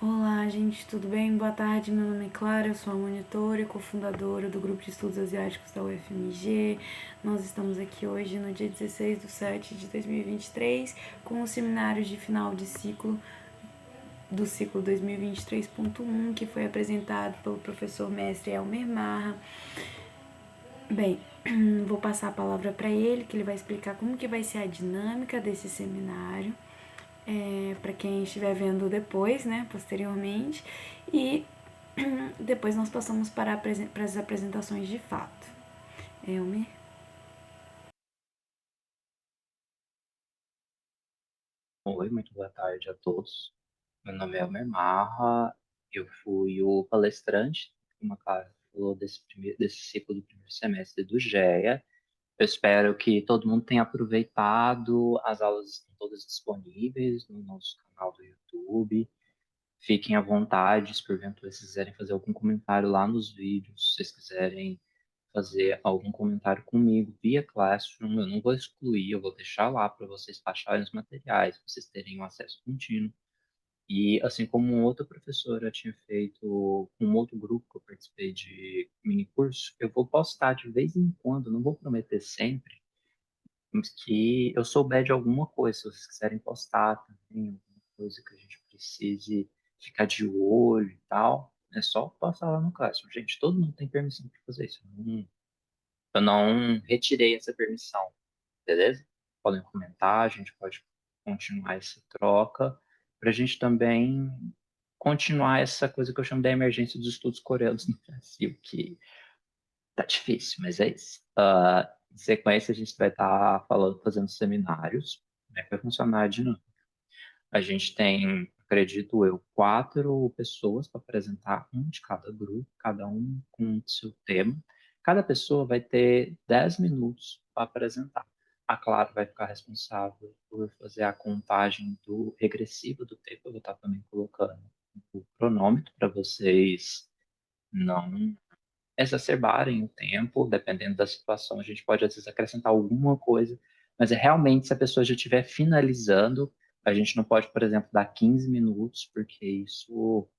Olá, gente, tudo bem? Boa tarde, meu nome é Clara, eu sou a monitora e cofundadora do Grupo de Estudos Asiáticos da UFMG. Nós estamos aqui hoje no dia 16 de 7 de 2023 com o seminário de final de ciclo do ciclo 2023.1, que foi apresentado pelo professor mestre Elmer Marra. Bem, vou passar a palavra para ele, que ele vai explicar como que vai ser a dinâmica desse seminário, para quem estiver vendo depois, né, posteriormente, e depois nós passamos para as apresentações de fato. Elmer? Oi, muito boa tarde a todos. Meu nome é Elmer Marra, eu fui o palestrante, como a Clara falou, desse ciclo do primeiro semestre do GEA. Eu espero que todo mundo tenha aproveitado, as aulas estão todas disponíveis no nosso canal do YouTube. Fiquem à vontade, se porventura vocês quiserem fazer algum comentário lá nos vídeos, se vocês quiserem fazer algum comentário comigo via Classroom, eu não vou excluir, eu vou deixar lá para vocês baixarem os materiais, para vocês terem um acesso contínuo. E assim como um outro professor eu tinha feito com um outro grupo que eu participei de mini curso, eu vou postar de vez em quando, não vou prometer sempre, mas que eu souber de alguma coisa, se vocês quiserem postar também, alguma coisa que a gente precise ficar de olho e tal, é só postar lá no Classroom. Gente, todo mundo tem permissão para fazer isso. Eu não retirei essa permissão, beleza? Podem comentar, a gente pode continuar essa troca, para a gente também continuar essa coisa que eu chamo da emergência dos estudos coreanos no Brasil, que tá difícil, mas é isso. Em sequência, a gente vai estar falando, fazendo seminários, né, para funcionar a dinâmica. A gente tem, acredito eu, 4 pessoas para apresentar, um de cada grupo, cada um com o seu tema. Cada pessoa vai ter 10 minutos para apresentar. A Clara vai ficar responsável por fazer a contagem do regressivo do tempo. Eu vou estar também colocando o cronômetro para vocês não exacerbarem o tempo, dependendo da situação. A gente pode, às vezes, acrescentar alguma coisa, mas é realmente se a pessoa já estiver finalizando, a gente não pode, por exemplo, dar 15 minutos, porque isso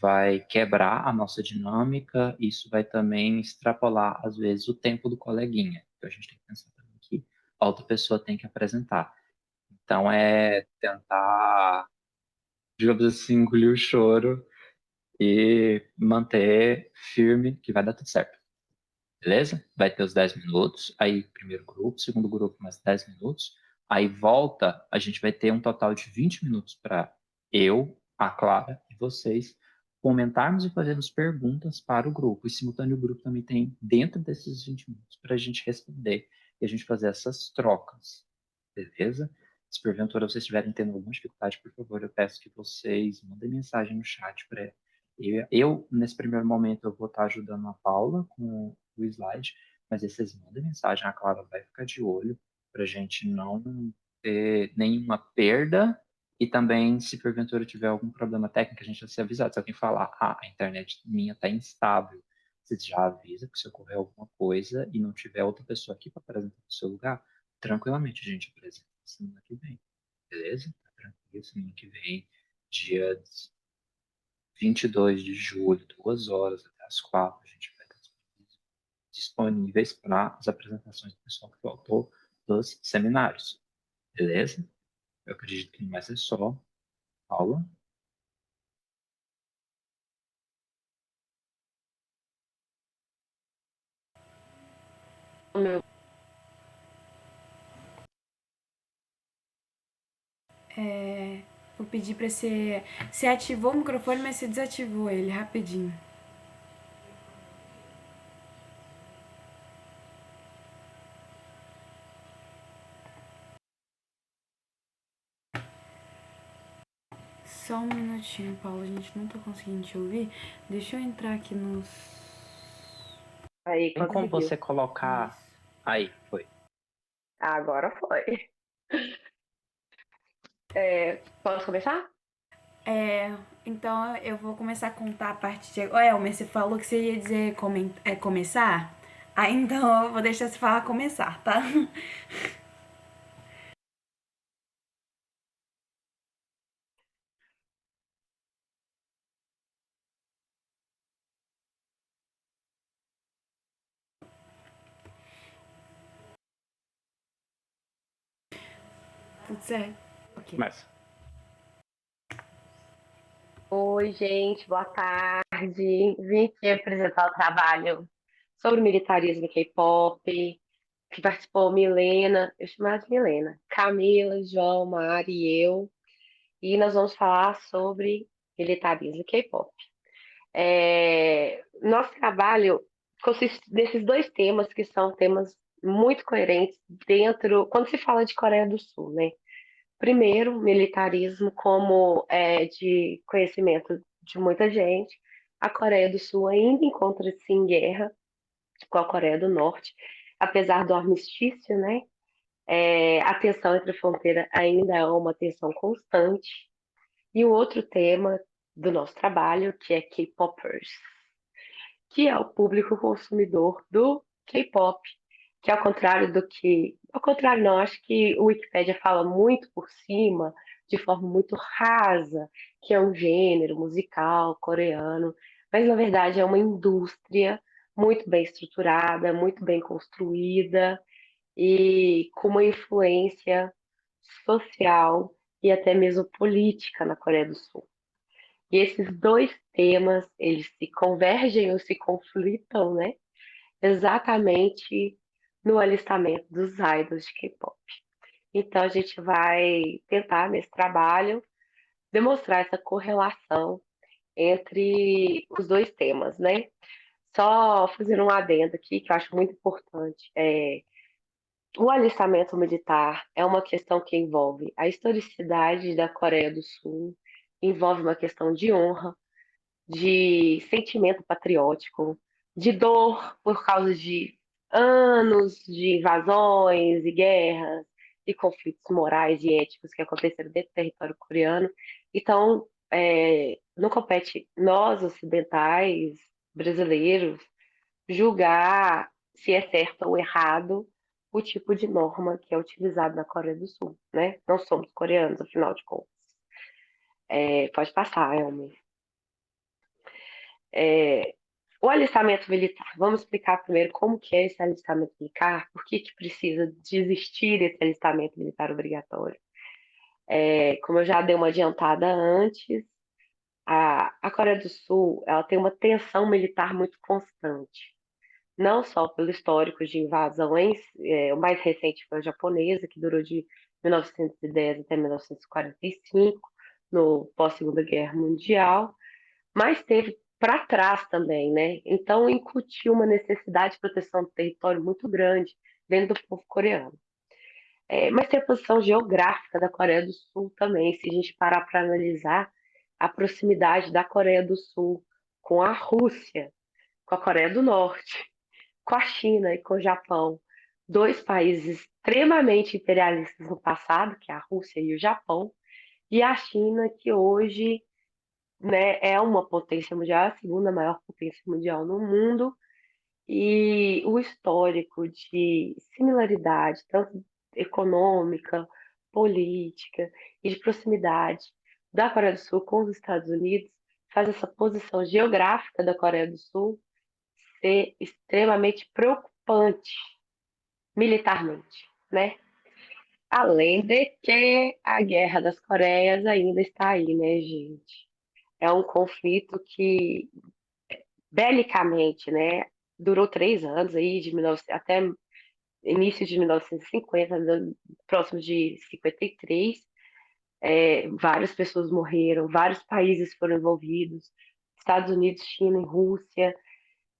vai quebrar a nossa dinâmica, isso vai também extrapolar, às vezes, o tempo do coleguinha. Então, a gente tem que pensar também que a outra pessoa tem que apresentar. Então, é tentar, digamos assim, engolir o choro e manter firme, que vai dar tudo certo. Beleza? Vai ter os 10 minutos, aí primeiro grupo, segundo grupo mais 10 minutos, aí volta, a gente vai ter um total de 20 minutos para eu, a Clara e vocês comentarmos e fazermos perguntas para o grupo. E simultâneo o grupo também tem dentro desses 20 minutos para a gente responder e a gente fazer essas trocas. Beleza? Se porventura vocês estiverem tendo alguma dificuldade, por favor, eu peço que vocês mandem mensagem no chat para nesse primeiro momento, eu vou estar ajudando a Paula com o slide, mas aí vocês mandem mensagem, a Clara vai ficar de olho para a gente não ter nenhuma perda e também, se porventura tiver algum problema técnico, a gente vai ser avisado. Se alguém falar, a internet minha está instável, vocês já avisam que se ocorrer alguma coisa e não tiver outra pessoa aqui para apresentar no seu lugar, tranquilamente a gente apresenta semana que vem, beleza? Tá tranquilo, semana que vem, dia 22 de julho, 2 horas até as 4, a gente vai estar disponíveis para as apresentações do pessoal que faltou dos seminários. Beleza? Eu acredito que mais é só. Paula? Meu, Vou pedir para você. Você ativou o microfone, mas você desativou ele rapidinho. Só um minutinho, Paulo, a gente não tá conseguindo te ouvir. Deixa eu entrar aqui nos. aí Tem como conseguiu. você colocar. Isso. Aí, foi. Agora foi. Posso começar? Então eu vou começar a contar a partir de. Ô, Elmer, você falou que você ia dizer começar? Ah, então eu vou deixar você falar começar, tá? Tudo certo? Ok. Começa. Oi, gente, boa tarde. Vim aqui apresentar o trabalho sobre militarismo e K-pop, que participou Milena, eu chamo ela de Milena, Camila, João, Mari e eu, e nós vamos falar sobre militarismo e K-pop. Nosso trabalho consiste desses dois temas, que são temas muito coerentes quando se fala de Coreia do Sul, né? Primeiro, militarismo, como é de conhecimento de muita gente, a Coreia do Sul ainda encontra-se em guerra com a Coreia do Norte, apesar do armistício, né? A tensão entre a fronteira ainda é uma tensão constante. E o outro tema do nosso trabalho, que é K-popers, que é o público consumidor do K-pop, que ao contrário não, acho que o Wikipedia fala muito por cima, de forma muito rasa, que é um gênero musical coreano, mas na verdade é uma indústria muito bem estruturada, muito bem construída e com uma influência social e até mesmo política na Coreia do Sul. E esses dois temas, eles se convergem ou se conflitam, né? Exatamente no alistamento dos idols de K-pop. Então a gente vai tentar nesse trabalho demonstrar essa correlação entre os dois temas, né? Só fazer um adendo aqui que eu acho muito importante. O alistamento militar é uma questão que envolve a historicidade da Coreia do Sul, envolve uma questão de honra, de sentimento patriótico, de dor por causa de anos de invasões e guerras e conflitos morais e éticos que aconteceram dentro do território coreano. Então, não compete nós, ocidentais, brasileiros, julgar se é certo ou errado o tipo de norma que é utilizado na Coreia do Sul, né? Não somos coreanos, afinal de contas. Pode passar, Elmer. É, o alistamento militar, vamos explicar primeiro como que é esse alistamento militar, por que que precisa de existir esse alistamento militar obrigatório. Como eu já dei uma adiantada antes, a Coreia do Sul ela tem uma tensão militar muito constante, não só pelo histórico de invasões, o mais recente foi a japonesa, que durou de 1910 até 1945, no pós-Segunda Guerra Mundial, mas teve para trás também, né? Então incutiu uma necessidade de proteção do território muito grande dentro do povo coreano. Mas tem a posição geográfica da Coreia do Sul também, se a gente parar para analisar a proximidade da Coreia do Sul com a Rússia, com a Coreia do Norte, com a China e com o Japão, dois países extremamente imperialistas no passado, que é a Rússia e o Japão, e a China, que hoje, né, é uma potência mundial, a segunda maior potência mundial no mundo, e o histórico de similaridade, tanto econômica, política e de proximidade da Coreia do Sul com os Estados Unidos faz essa posição geográfica da Coreia do Sul ser extremamente preocupante militarmente, né? Além de que a Guerra das Coreias ainda está aí, né, gente? É um conflito que, belicamente, né, durou 3 anos aí, de 19, até início de 1950, próximo de 53. Várias pessoas morreram, vários países foram envolvidos, Estados Unidos, China e Rússia,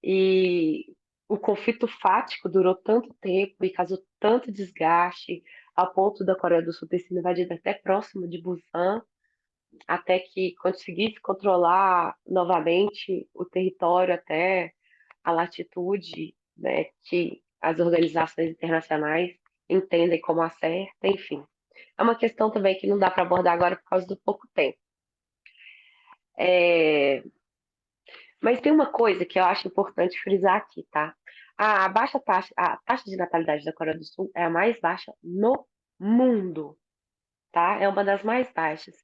e o conflito fático durou tanto tempo e causou tanto desgaste, ao ponto da Coreia do Sul ter sido invadida até próximo de Busan, até que conseguisse controlar novamente o território até a latitude, né, que as organizações internacionais entendem como a certa, enfim. É uma questão também que não dá para abordar agora por causa do pouco tempo. É, Mas tem uma coisa que eu acho importante frisar aqui, tá? A taxa de natalidade da Coreia do Sul é a mais baixa no mundo, tá? É uma das mais baixas.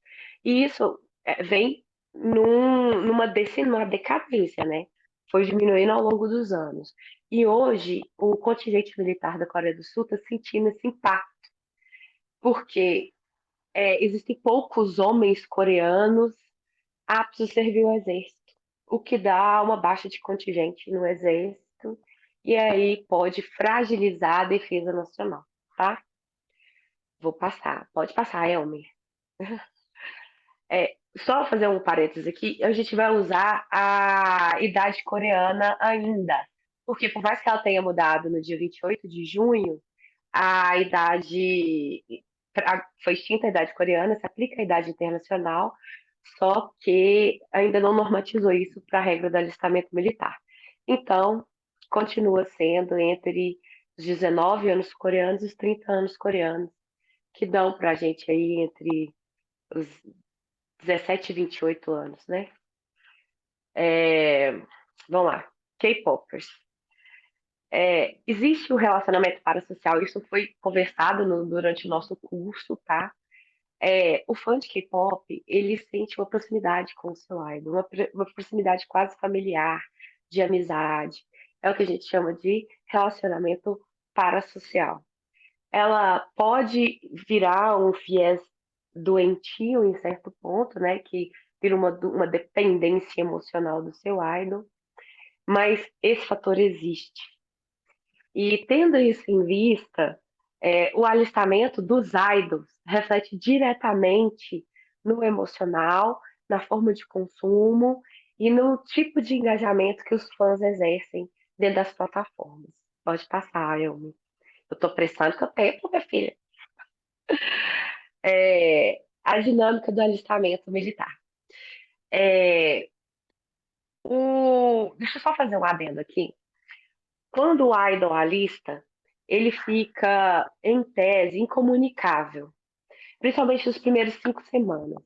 E isso vem numa decadência, né? Foi diminuindo ao longo dos anos. E hoje, o contingente militar da Coreia do Sul está sentindo esse impacto, porque existem poucos homens coreanos aptos a servir o exército, o que dá uma baixa de contingente no exército e aí pode fragilizar a defesa nacional, tá? Vou passar, pode passar, Elmer. Só fazer um parênteses aqui, a gente vai usar a idade coreana ainda, porque por mais que ela tenha mudado no dia 28 de junho, a idade foi extinta a idade coreana, se aplica a idade internacional, só que ainda não normatizou isso para a regra do alistamento militar. Então, continua sendo entre os 19 anos coreanos e os 30 anos coreanos, que dão para a gente aí entre os 17 e 28 anos, né? Vamos lá, K-popers. Existe o relacionamento parasocial, isso foi conversado durante o nosso curso, tá? O fã de K-pop, ele sente uma proximidade com o seu idol, uma proximidade quase familiar, de amizade. É o que a gente chama de relacionamento parasocial. Ela pode virar um viés doentio em certo ponto, né? Que vira uma dependência emocional do seu idol, mas esse fator existe. E tendo isso em vista, o alistamento dos idols reflete diretamente no emocional, na forma de consumo e no tipo de engajamento que os fãs exercem dentro das plataformas. Pode passar, Elmi. Eu estou prestando que eu tenho, minha filha. A dinâmica do alistamento militar. Deixa eu só fazer um adendo aqui. Quando o idol alista, ele fica, em tese, incomunicável, principalmente nos primeiros 5 semanas.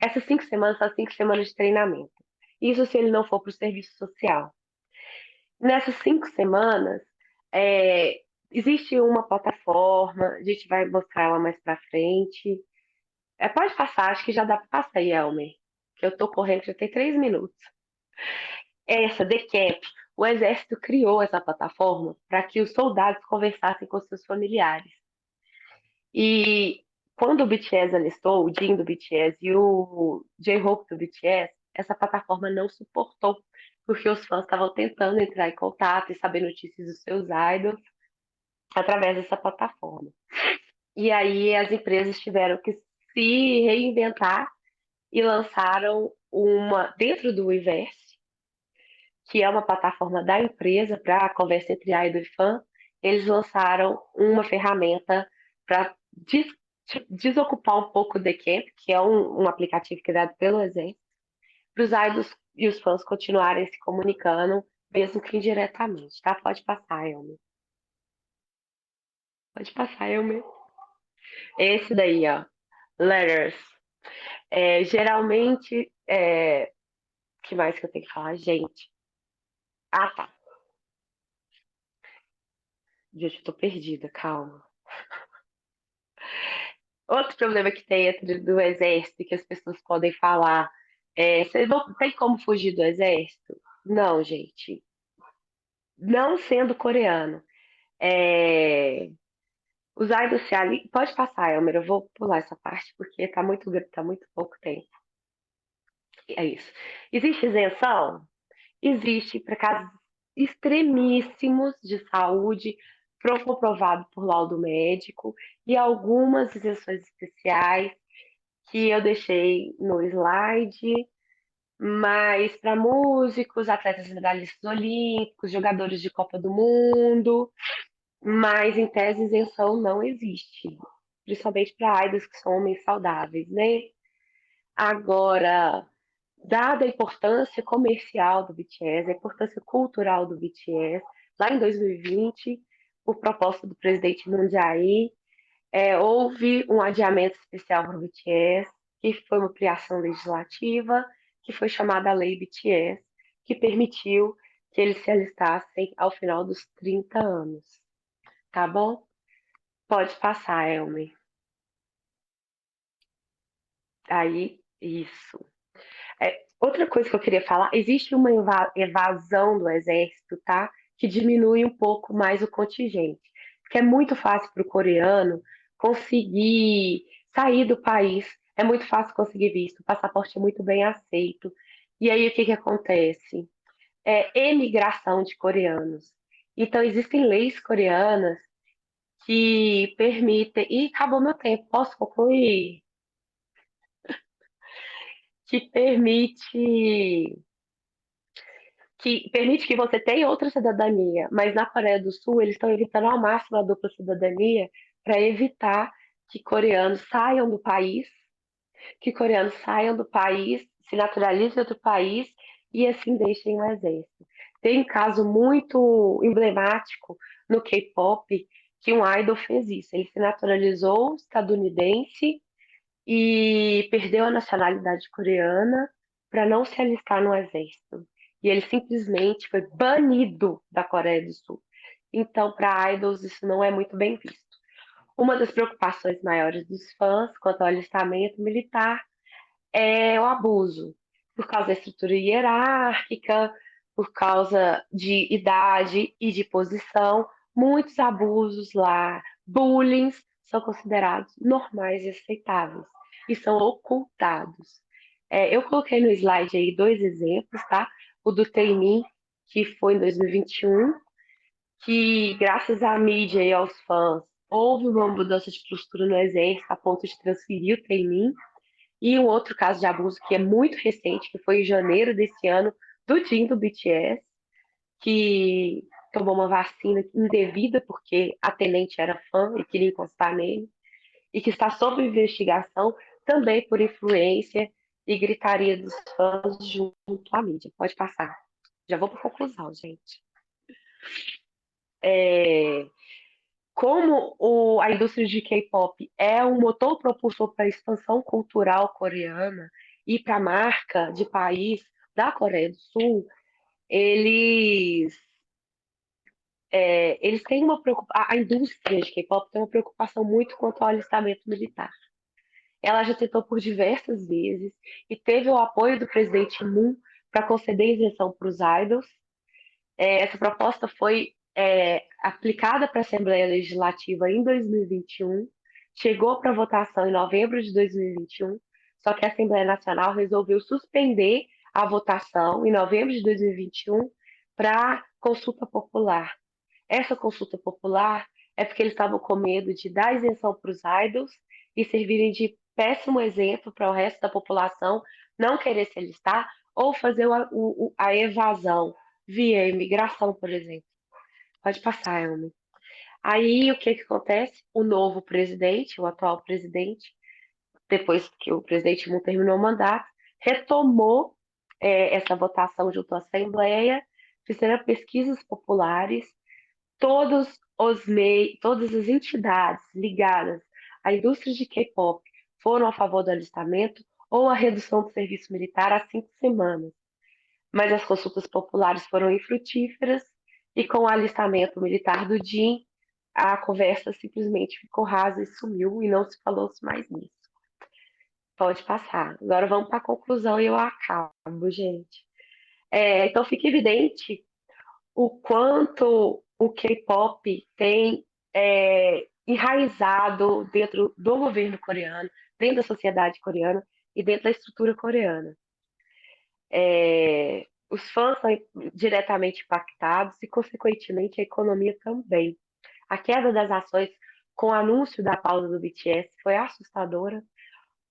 Essas 5 semanas são 5 semanas de treinamento. Isso se ele não for para o serviço social. Nessas 5 semanas, existe uma plataforma, a gente vai mostrar ela mais para frente. Pode passar, acho que já dá para passar aí, Elmer, que eu estou correndo, já tem 3 minutos. Essa The Camp, o exército criou essa plataforma para que os soldados conversassem com seus familiares. E quando o BTS alistou, o Jin do BTS e o J-Hope do BTS, essa plataforma não suportou, porque os fãs estavam tentando entrar em contato e saber notícias dos seus idols através dessa plataforma. E aí as empresas tiveram que se reinventar e lançaram dentro do Weverse, que é uma plataforma da empresa para conversa entre idol e fã, eles lançaram uma ferramenta para desocupar um pouco o The Camp, que é um aplicativo criado pelo Exército, para os idols e os fãs continuarem se comunicando, mesmo que indiretamente, tá? Pode passar, Elmer. Pode passar, Elmer. Esse daí, ó, Letters. Geralmente, que mais que eu tenho que falar? Gente. Ah, tá. Gente, eu tô perdida, calma. Outro problema que tem dentro do exército que as pessoas podem falar você não tem como fugir do exército? Não, gente. Não sendo coreano. É, os idols se ali... Pode passar, Elmer, eu vou pular essa parte porque tá muito pouco tempo. É isso. Existe isenção? Existe para casos extremíssimos de saúde, comprovado por laudo médico, e algumas isenções especiais que eu deixei no slide, mas para músicos, atletas medalhistas olímpicos, jogadores de Copa do Mundo, mas em tese isenção não existe, principalmente para idols que são homens saudáveis, né? Agora, dada a importância comercial do BTS, a importância cultural do BTS, lá em 2020, por proposta do presidente Moon Jae-in, houve um adiamento especial para o BTS, que foi uma criação legislativa, que foi chamada a Lei BTS, que permitiu que eles se alistassem ao final dos 30 anos. Tá bom? Pode passar, Elmer. Aí, isso. Outra coisa que eu queria falar, existe uma evasão do exército, tá? Que diminui um pouco mais o contingente. Porque é muito fácil para o coreano conseguir sair do país. É muito fácil conseguir visto, o passaporte é muito bem aceito. E aí o que que acontece? Emigração de coreanos. Então existem leis coreanas que permitem. E acabou meu tempo, posso concluir? Que permite que você tenha outra cidadania, mas na Coreia do Sul eles estão evitando ao máximo a dupla cidadania para evitar que coreanos saiam do país, se naturalizem em outro país e assim deixem o exército. Tem um caso muito emblemático no K-pop que um idol fez isso. Ele se naturalizou estadunidense e perdeu a nacionalidade coreana para não se alistar no exército. E ele simplesmente foi banido da Coreia do Sul. Então, para idols, isso não é muito bem visto. Uma das preocupações maiores dos fãs quanto ao alistamento militar é o abuso, por causa da estrutura hierárquica, por causa de idade e de posição. Muitos abusos lá, bullying, são considerados normais e aceitáveis e são ocultados. Eu coloquei no slide aí dois exemplos, tá? O do Taemin, que foi em 2021, que graças à mídia e aos fãs houve uma mudança de postura no exército a ponto de transferir o Taemin, e um outro caso de abuso que é muito recente, que foi em janeiro desse ano, do Jin do BTS, que tomou uma vacina indevida porque a tenente era fã e queria encostar nele, e que está sob investigação também por influência e gritaria dos fãs junto à mídia. Pode passar. Já vou para conclusão, gente. É, Como a indústria de K-pop é um motor propulsor para a expansão cultural coreana e para a marca de país da Coreia do Sul, eles, eles têm uma preocupação. A indústria de K-pop tem uma preocupação muito quanto ao alistamento militar. Ela já tentou por diversas vezes e teve o apoio do presidente Moon para conceder isenção para os idols. Essa proposta foi aplicada para a Assembleia Legislativa em 2021, chegou para votação em novembro de 2021, só que a Assembleia Nacional resolveu suspender a votação em novembro de 2021 para consulta popular. Essa consulta popular é porque eles estavam com medo de dar isenção para os idols e servirem de péssimo exemplo para o resto da população não querer se alistar ou fazer a evasão via imigração, por exemplo. Pode passar, Elmi. Aí o que acontece? O novo presidente, o atual presidente, depois que o presidente Moon terminou o mandato, retomou essa votação junto à Assembleia, fizeram pesquisas populares, todas as entidades ligadas à indústria de K-pop foram a favor do alistamento ou a redução do serviço militar a 5 semanas. Mas as consultas populares foram infrutíferas e com o alistamento militar do Jin, a conversa simplesmente ficou rasa e sumiu e não se falou mais nisso. Pode passar. Agora vamos para a conclusão e eu acabo, gente. Então fica evidente o quanto o K-pop tem enraizado dentro do governo coreano, dentro da sociedade coreana e dentro da estrutura coreana. Os fãs são diretamente impactados e, consequentemente, a economia também. A queda das ações com o anúncio da pausa do BTS foi assustadora.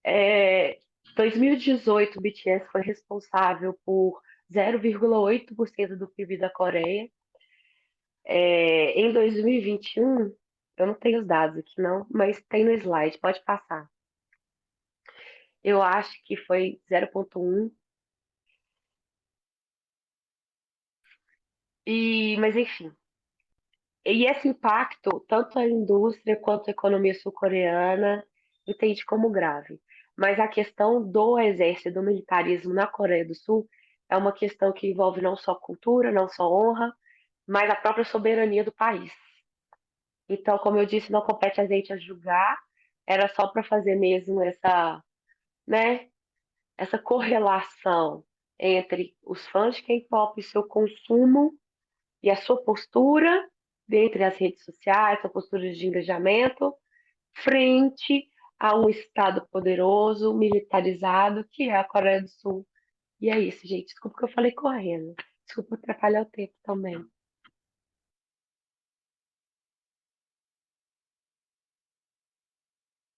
Em 2018, o BTS foi responsável por 0,8% do PIB da Coreia. Em 2021, eu não tenho os dados aqui não, mas tem no slide, pode passar. Eu acho que foi 0,1. Mas enfim, e esse impacto, tanto a indústria quanto a economia sul-coreana entende como grave. Mas a questão do exército e do militarismo na Coreia do Sul é uma questão que envolve não só cultura, não só honra, mas a própria soberania do país. Então, como eu disse, não compete a gente a julgar, era só para fazer mesmo né, essa correlação entre os fãs de K-pop e seu consumo e a sua postura dentre as redes sociais, sua postura de engajamento, frente a um Estado poderoso, militarizado, que é a Coreia do Sul. E é isso, gente. Desculpa que eu falei correndo. Desculpa atrapalhar o tempo também.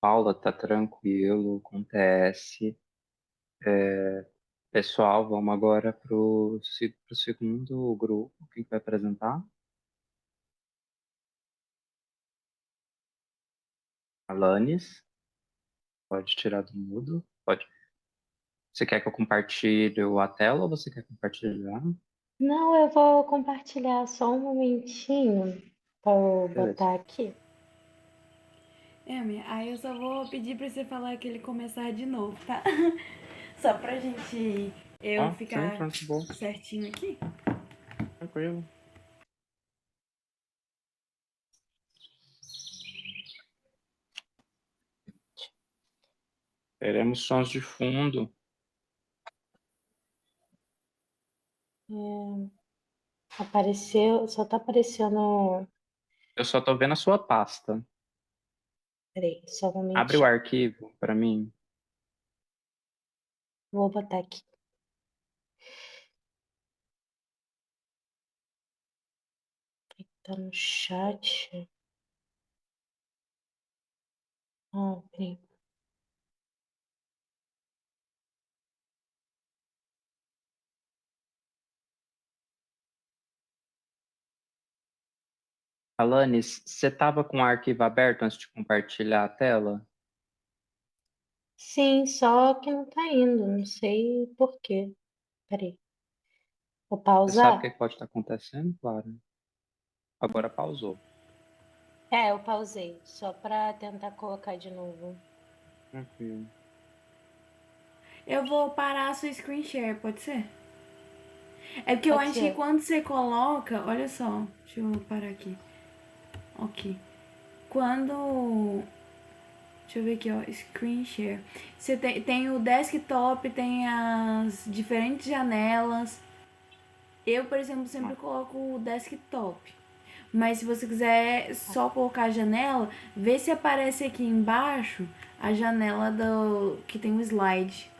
Paula, tá tranquilo, acontece. Pessoal, vamos agora pro segundo grupo. Quem vai apresentar? Alanis, pode tirar do mudo. Pode. Você quer que eu compartilhe a tela ou você quer compartilhar? Não, eu vou compartilhar só um momentinho para eu Beleza. botar aqui. Minha, aí eu só vou pedir pra você falar que ele começar de novo, tá? Só pra gente eu Sim, ficar pronto, bom. certinho aqui. Tranquilo. Teremos sons de fundo. Apareceu, só tá aparecendo. Eu só tô vendo a sua pasta. Peraí, só um Abre o momentinho. arquivo para mim. Vou botar aqui. Tá no chat. Ah, peraí. Alanis, você tava com o arquivo aberto antes de compartilhar a tela? Sim, só que não tá indo. Não sei por quê. Peraí. Vou Você sabe o pausar? que pode estar acontecendo, Clara? Agora pausou. É, eu pausei, só para tentar colocar de novo. Tranquilo. Eu vou parar a sua screen share, pode ser? É porque eu Pode acho que ser. quando você coloca. Olha só, deixa eu parar aqui. Ok. Quando. Deixa eu ver aqui, ó. Screen share. Você tem o desktop, tem as diferentes janelas. Eu, por exemplo, sempre coloco o desktop. Mas se você quiser só colocar a janela, vê se aparece aqui embaixo a janela do que tem o slide.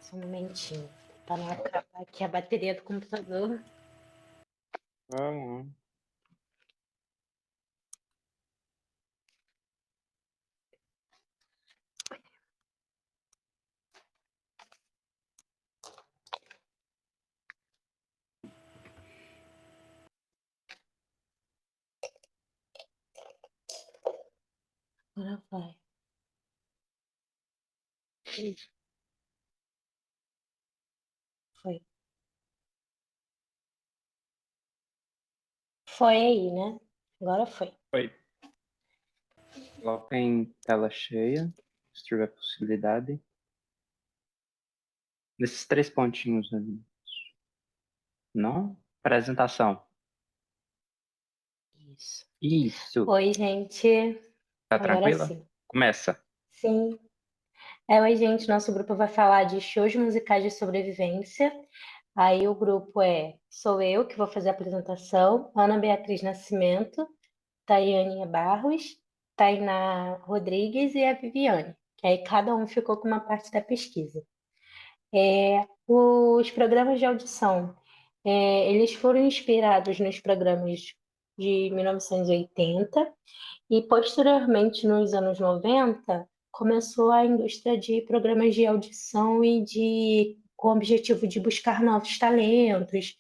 Só um momentinho. Para não acabar aqui a bateria do computador. Vamos. Agora vai. Foi. Foi aí, né? Agora foi. Oi. Coloca em tela cheia, se tiver possibilidade. Nesses três pontinhos ali. Não? Apresentação. Isso. Isso. Oi, gente. Tá Agora tranquila? sim. Começa. Sim. Oi, gente. Nosso grupo vai falar de shows musicais de sobrevivência. Aí o grupo sou eu que vou fazer a apresentação, Ana Beatriz Nascimento, Tayane Barros, Tainá Rodrigues e a Viviane. Que aí cada um ficou com uma parte da pesquisa. Os programas de audição, eles foram inspirados nos programas de 1980 e, posteriormente, nos anos 90, começou a indústria de programas de audição com o objetivo de buscar novos talentos,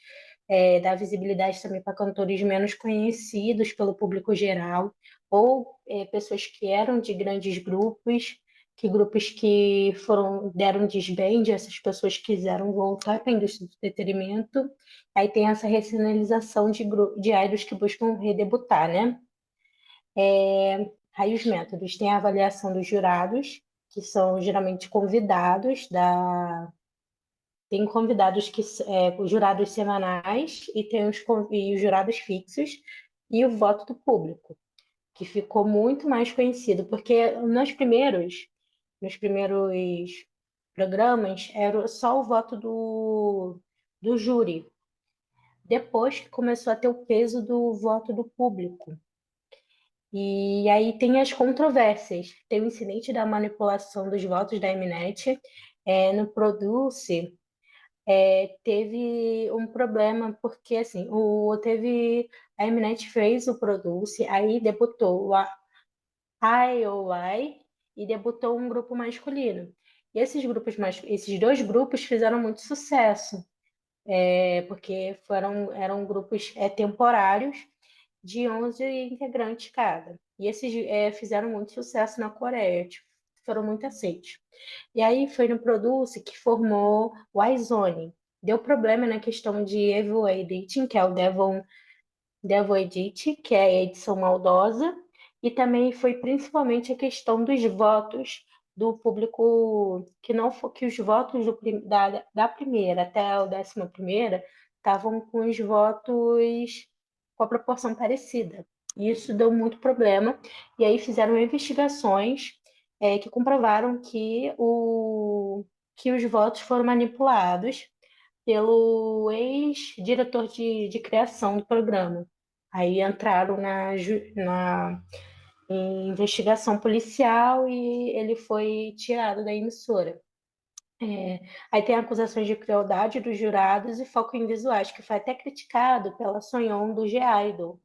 dar visibilidade também para cantores menos conhecidos pelo público geral, ou pessoas que eram de grandes grupos, que grupos que deram desbande, essas pessoas quiseram voltar para a indústria do entretenimento. Aí tem essa regionalização de idols que buscam redebutar, né? Aí os métodos tem a avaliação dos jurados, que são geralmente convidados tem convidados os jurados semanais e tem e os jurados fixos e o voto do público, que ficou muito mais conhecido, porque nos primeiros programas era só o voto do júri. Depois que começou a ter o peso do voto do público. E aí tem as controvérsias. Tem o incidente da manipulação dos votos da Mnet. No Produce, teve um problema, porque assim, a Mnet fez o Produce, aí debutou o IOI e debutou um grupo masculino. E esses dois grupos fizeram muito sucesso, porque eram grupos temporários de 11 integrantes cada. E esses fizeram muito sucesso na Coreia, tipo, foram muito aceitos. E aí foi no Produce que formou o iZone. Deu problema na questão de Evil Editing, que é o Devil Edit, que é a edição maldosa, e também foi principalmente a questão dos votos do público, que não foi que os votos da primeira até o 11ª estavam com os votos com a proporção parecida. E isso deu muito problema, e aí fizeram investigações que comprovaram que os votos foram manipulados pelo ex-diretor de criação do programa. Aí entraram na investigação policial e ele foi tirado da emissora. Aí tem acusações de crueldade dos jurados e foco em visuais, que foi até criticado pela Sonyeon do G-Idol,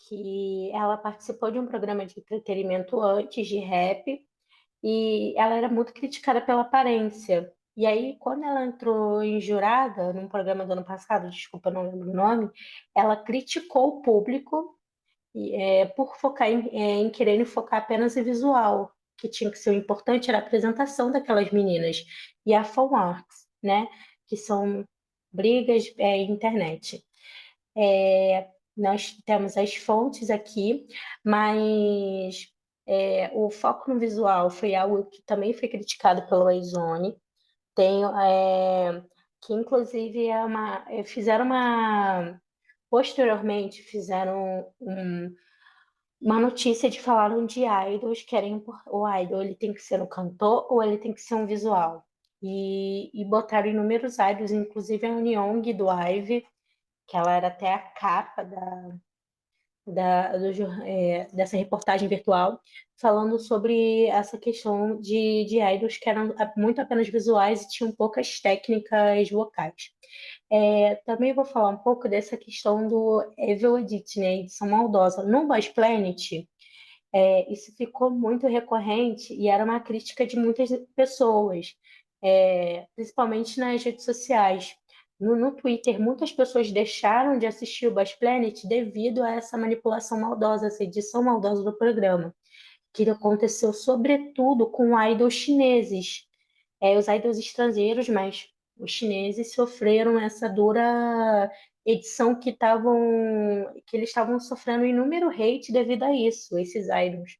que ela participou de um programa de entretenimento antes de rap e ela era muito criticada pela aparência. E aí, quando ela entrou em jurada, num programa do ano passado, desculpa, não lembro o nome, ela criticou o público por focar em querer focar apenas em visual, que tinha que ser o importante era a apresentação daquelas meninas. E a fan arts, né? Que são brigas internet. Nós temos as fontes aqui, mas o foco no visual foi algo que também foi criticado pelo Warzone. Tem, que inclusive fizeram posteriormente fizeram uma notícia de falaram de idols, o idol ele tem que ser um cantor ou ele tem que ser um visual. E botaram inúmeros idols, inclusive a Unyoung do IVE, que ela era até a capa dessa reportagem virtual, falando sobre essa questão de idols que eram muito apenas visuais e tinham poucas técnicas vocais. Também vou falar um pouco dessa questão do Evil Edit, né, edição maldosa. No Boys Planet, isso ficou muito recorrente e era uma crítica de muitas pessoas, principalmente nas redes sociais. No Twitter, muitas pessoas deixaram de assistir o Boys Planet devido a essa manipulação maldosa, essa edição maldosa do programa, que aconteceu sobretudo com idols chineses, os idols estrangeiros, mas os chineses sofreram essa dura edição que eles estavam sofrendo inúmero hate devido a isso, esses idols.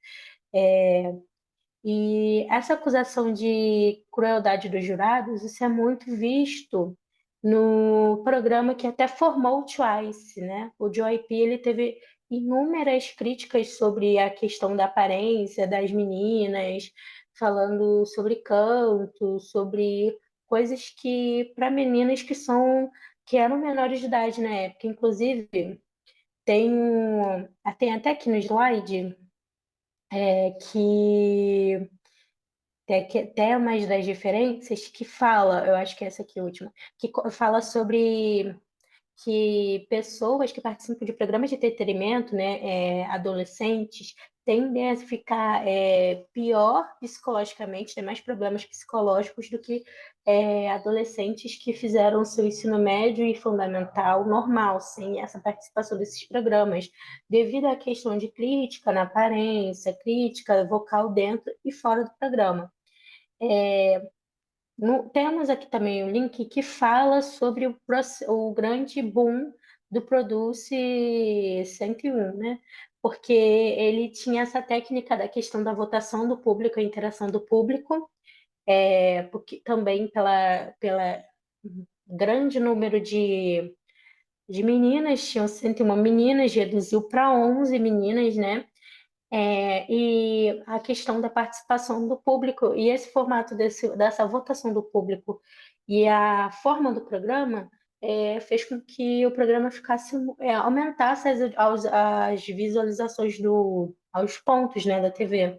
E essa acusação de crueldade dos jurados, isso é muito visto no programa que até formou o Twice, né? O JYP, ele teve inúmeras críticas sobre a questão da aparência das meninas, falando sobre canto, sobre coisas que para meninas que eram menores de idade na época. Inclusive, tem até aqui no slide que tem umas das diferenças que fala, eu acho que essa aqui é a última, que fala sobre que pessoas que participam de programas de entretenimento, né, adolescentes, tendem a ficar pior psicologicamente, tem mais problemas psicológicos do que adolescentes que fizeram seu ensino médio e fundamental normal, sem essa participação desses programas, devido à questão de crítica na aparência, crítica vocal dentro e fora do programa. Temos aqui também um link que fala sobre o grande boom do Produce 101, né? Porque ele tinha essa técnica da questão da votação do público, a interação do público, porque também pela grande número de meninas, tinham 101 meninas, reduziu para 11 meninas, né? E a questão da participação do público e esse formato dessa votação do público e a forma do programa fez com que o programa aumentasse as visualizações aos pontos, né, da TV.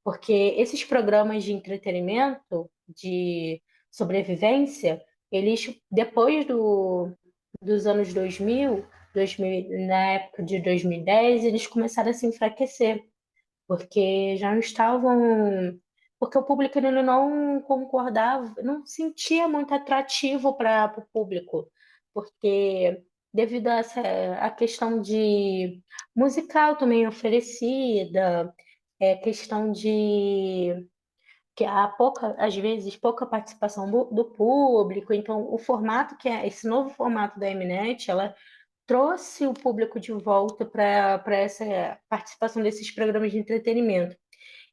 Porque esses programas de entretenimento, de sobrevivência, eles, depois dos anos 2000, na época de 2010, eles começaram a se enfraquecer, porque já não estavam. Porque o público ele não concordava, não sentia muito atrativo para o público, porque devido a essa a questão de musical também oferecida, questão de que há pouca, às vezes, pouca participação do público, então o formato que é esse novo formato da Mnet, ela trouxe o público de volta para essa participação desses programas de entretenimento.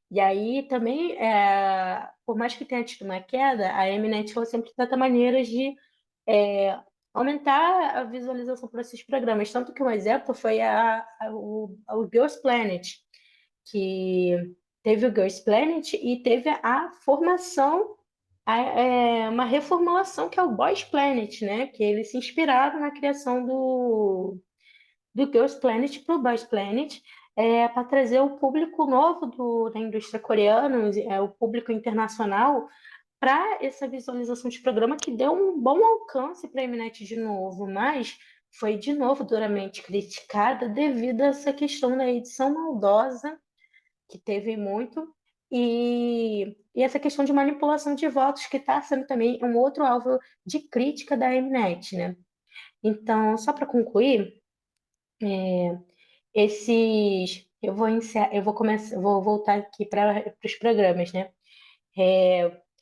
E aí também, por mais que tenha tido uma queda, a Mnet ela sempre trata maneiras de é, aumentar a visualização para esses programas. Tanto que um exemplo foi o Girls Planet, que teve o Girls Planet e teve a formação, uma reformulação que é o Boys Planet, né? Que eles se inspiraram na criação do Girls Planet para o Boys Planet, para trazer o público novo da indústria coreana, o público internacional, para essa visualização de programa que deu um bom alcance para a Mnet de novo, mas foi de novo duramente criticada devido a essa questão da edição maldosa, que teve muito, e essa questão de manipulação de votos, que está sendo também um outro alvo de crítica da Mnet, né? Então, só para concluir, eu vou começar, vou voltar aqui para os programas, né?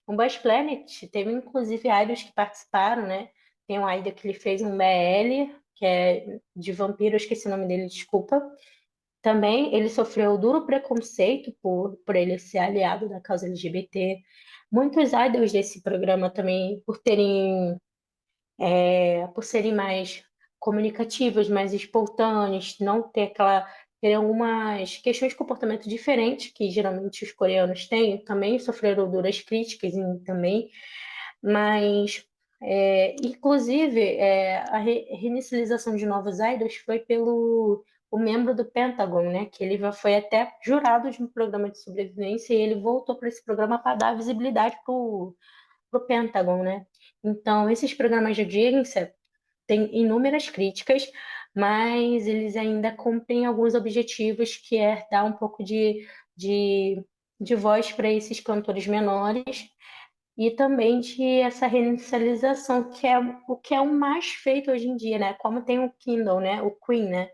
O Buzz Planet teve inclusive idols que participaram, né? Tem um idol que ele fez um BL, que é de vampiro, eu esqueci o nome dele, desculpa. Também ele sofreu duro preconceito por ele ser aliado da causa LGBT. Muitos idols desse programa também, por serem mais comunicativos, mais espontâneos, não ter ter algumas questões de comportamento diferentes que geralmente os coreanos têm, também sofreram duras críticas também, mas inclusive a reinicialização de novos idols foi pelo o membro do Pentagon, né? Que ele foi até jurado de um programa de sobrevivência e ele voltou para esse programa para dar visibilidade para o Pentagon, né? Então, esses programas de audiência têm inúmeras críticas, mas eles ainda cumprem alguns objetivos, que é dar um pouco de, de voz para esses cantores menores e também de essa reinicialização, que é o que é o mais feito hoje em dia, né? Como tem o Kindle, né? O Queen, né?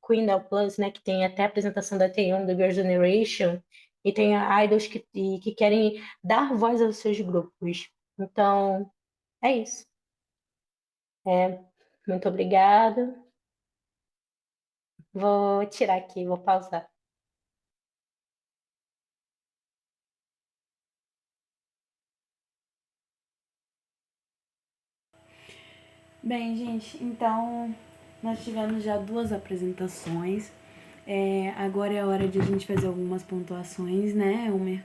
Kindle Plus, né? Que tem até a apresentação da Taeyeon, do Girls' Generation, e tem idols que querem dar voz aos seus grupos. Então, é isso. Muito obrigada. Vou tirar aqui, vou pausar. Bem, gente, então nós tivemos já 2 apresentações. Agora é a hora de a gente fazer algumas pontuações, né, Elmer?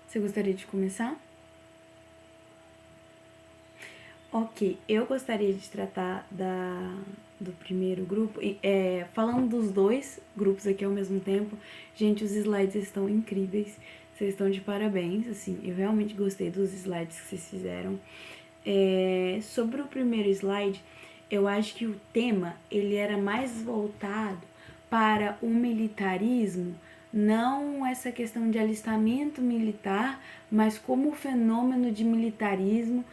Você gostaria de começar? Ok, eu gostaria de tratar do primeiro grupo, falando dos 2 grupos aqui ao mesmo tempo. Gente, os slides estão incríveis, vocês estão de parabéns, assim, eu realmente gostei dos slides que vocês fizeram. Sobre o primeiro slide, eu acho que o tema, ele era mais voltado para o militarismo, não essa questão de alistamento militar, mas como o fenômeno de militarismo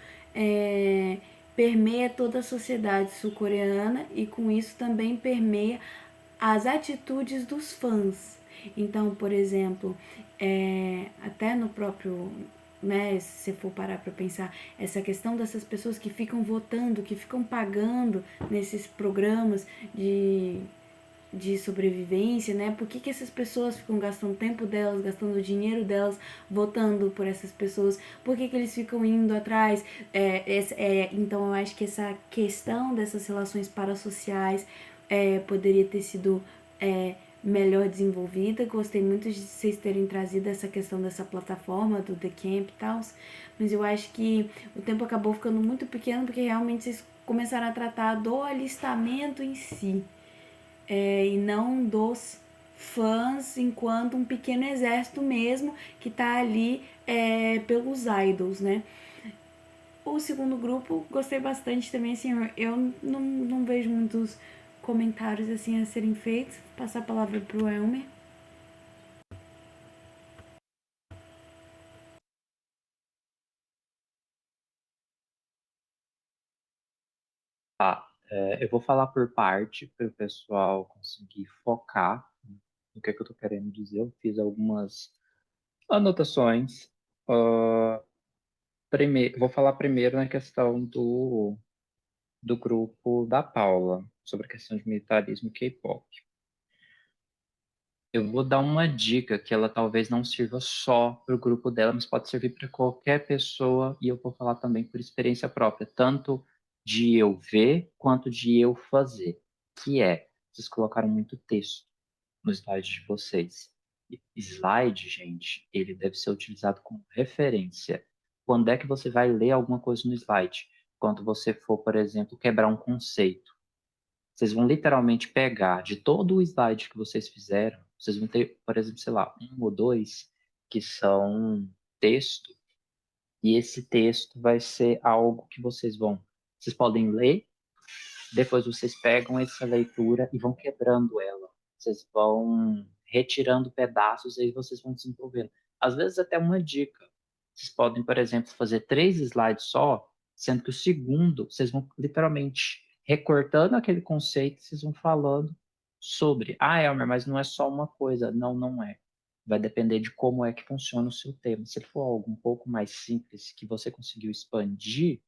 permeia toda a sociedade sul-coreana e com isso também permeia as atitudes dos fãs. Então, por exemplo, até no próprio, né, se você for parar para pensar, essa questão dessas pessoas que ficam votando, que ficam pagando nesses programas de sobrevivência, né? Por que essas pessoas ficam gastando tempo delas, gastando dinheiro delas, votando por essas pessoas? Por que eles ficam indo atrás? Então, eu acho que essa questão dessas relações parasociais poderia ter sido melhor desenvolvida. Gostei muito de vocês terem trazido essa questão dessa plataforma do The Camp e tal, mas eu acho que o tempo acabou ficando muito pequeno porque realmente vocês começaram a tratar do alistamento em si. E não dos fãs enquanto um pequeno exército mesmo que tá ali pelos idols, né? O segundo grupo, gostei bastante também, assim, eu não vejo muitos comentários assim a serem feitos. Vou passar a palavra pro Elmer. Eu vou falar por parte para o pessoal conseguir focar no que eu estou querendo dizer. Eu fiz algumas anotações. Vou falar primeiro na questão do grupo da Paula, sobre a questão de militarismo e K-pop. Eu vou dar uma dica que ela talvez não sirva só para o grupo dela, mas pode servir para qualquer pessoa, e eu vou falar também por experiência própria, tanto de eu ver quanto de eu fazer, que é, vocês colocaram muito texto no slide de vocês. E slide, gente, ele deve ser utilizado como referência. Quando é que você vai ler alguma coisa no slide? Quando você for, por exemplo, quebrar um conceito. Vocês vão literalmente pegar de todo o slide que vocês fizeram, vocês vão ter, por exemplo, sei lá, um ou dois que são texto, e esse texto vai ser algo que vocês podem ler, depois vocês pegam essa leitura e vão quebrando ela. Vocês vão retirando pedaços e aí vocês vão desenvolvendo. Às vezes até uma dica. Vocês podem, por exemplo, fazer 3 slides só, sendo que o segundo, vocês vão literalmente recortando aquele conceito, vocês vão falando sobre. Ah, Elmer, mas não é só uma coisa. Não, não é. Vai depender de como é que funciona o seu tema. Se for algo um pouco mais simples, que você conseguiu expandir,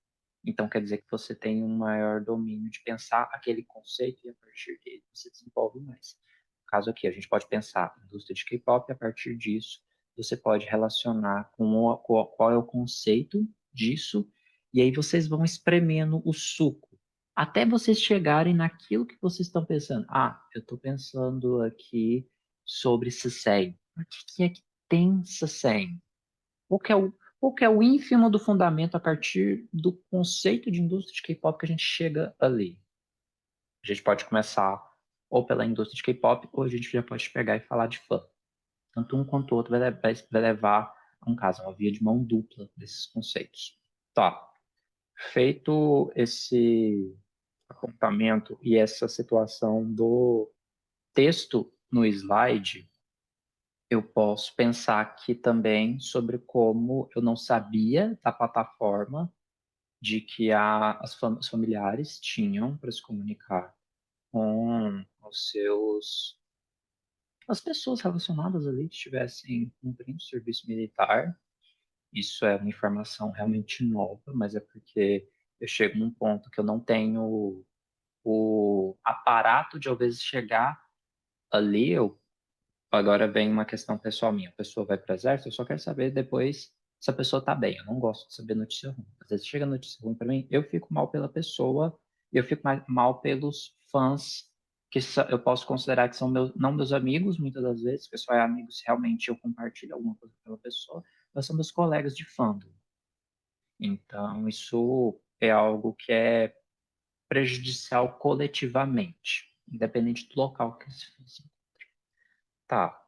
então quer dizer que você tem um maior domínio de pensar aquele conceito e a partir dele você desenvolve mais. No caso aqui, a gente pode pensar indústria de K-pop e a partir disso você pode relacionar com qual é o conceito disso e aí vocês vão espremendo o suco até vocês chegarem naquilo que vocês estão pensando. Ah, eu estou pensando aqui sobre Sisei. O que é que tem Sisei? Qual que é o ínfimo do fundamento a partir do conceito de indústria de K-pop que a gente chega ali? A gente pode começar ou pela indústria de K-pop, ou a gente já pode pegar e falar de fã. Tanto um quanto o outro vai levar, no caso, uma via de mão dupla desses conceitos. Tá. Feito esse apontamento e essa situação do texto no slide, eu posso pensar aqui também sobre como eu não sabia da plataforma de que os familiares tinham para se comunicar com as pessoas relacionadas ali que estivessem cumprindo o serviço militar. Isso é uma informação realmente nova, mas é porque eu chego num ponto que eu não tenho o aparato de, às vezes, chegar ali. Agora vem uma questão pessoal minha. A pessoa vai para o exército, eu só quero saber depois se a pessoa está bem. Eu não gosto de saber notícia ruim. Às vezes chega notícia ruim para mim, eu fico mal pela pessoa e eu fico mal pelos fãs que eu posso considerar que são não meus amigos, muitas das vezes, porque só é amigo se realmente eu compartilho alguma coisa pela pessoa, mas são meus colegas de fandom. Então, isso é algo que é prejudicial coletivamente, independente do local que se faz. Tá.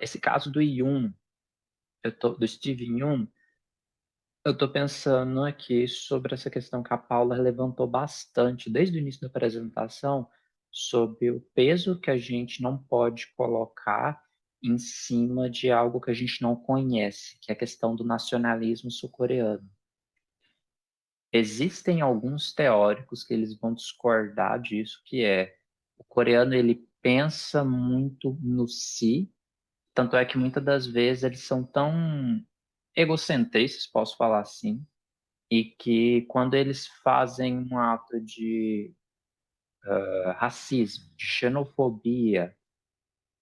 Esse caso do Yun, do Steve Yun, eu estou pensando aqui sobre essa questão que a Paula levantou bastante desde o início da apresentação, sobre o peso que a gente não pode colocar em cima de algo que a gente não conhece, que é a questão do nacionalismo sul-coreano. Existem alguns teóricos que eles vão discordar disso, que é o coreano ele pensa muito no si, tanto é que muitas das vezes eles são tão egocentristas, posso falar assim, e que quando eles fazem um ato de racismo, de xenofobia,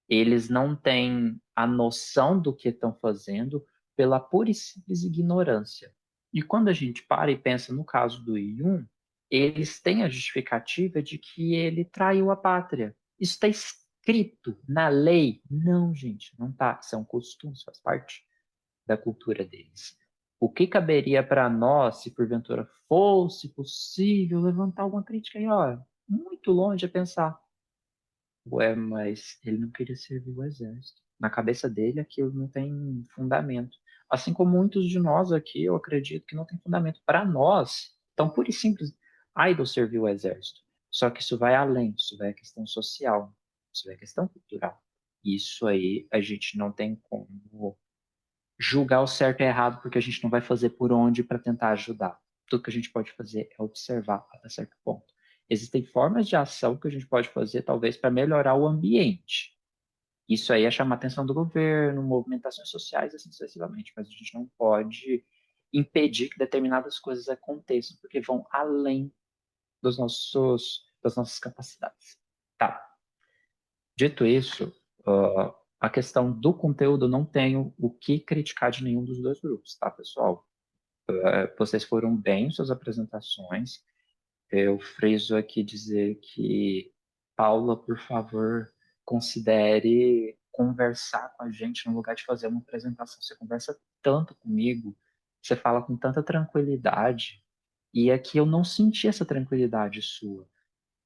eles não têm a noção do que estão fazendo pela pura e simples ignorância. E quando a gente para e pensa no caso do Yun, eles têm a justificativa de que ele traiu a pátria. Isso está escrito na lei? Não, gente, não está. Isso é um costume, isso faz parte da cultura deles. O que caberia para nós, se porventura fosse possível levantar alguma crítica aí, ó, muito longe a pensar. Ué, mas ele não queria servir o exército. Na cabeça dele, aquilo não tem fundamento. Assim como muitos de nós aqui, eu acredito que não tem fundamento. Para nós, tão pura e simples, idol servir o exército. Só que isso vai além, isso vai a questão social, isso vai a questão cultural. Isso aí a gente não tem como julgar o certo e errado, porque a gente não vai fazer por onde para tentar ajudar. Tudo que a gente pode fazer é observar até certo ponto. Existem formas de ação que a gente pode fazer, talvez, para melhorar o ambiente. Isso aí é chamar a atenção do governo, movimentações sociais, assim sucessivamente, mas a gente não pode impedir que determinadas coisas aconteçam, porque vão além das nossas capacidades. Tá. Dito isso, a questão do conteúdo, não tenho o que criticar de nenhum dos dois grupos, tá, pessoal? Vocês foram bem em suas apresentações. Eu friso aqui dizer que, Paula, por favor, considere conversar com a gente no lugar de fazer uma apresentação. Você conversa tanto comigo, você fala com tanta tranquilidade, e aqui eu não senti essa tranquilidade sua.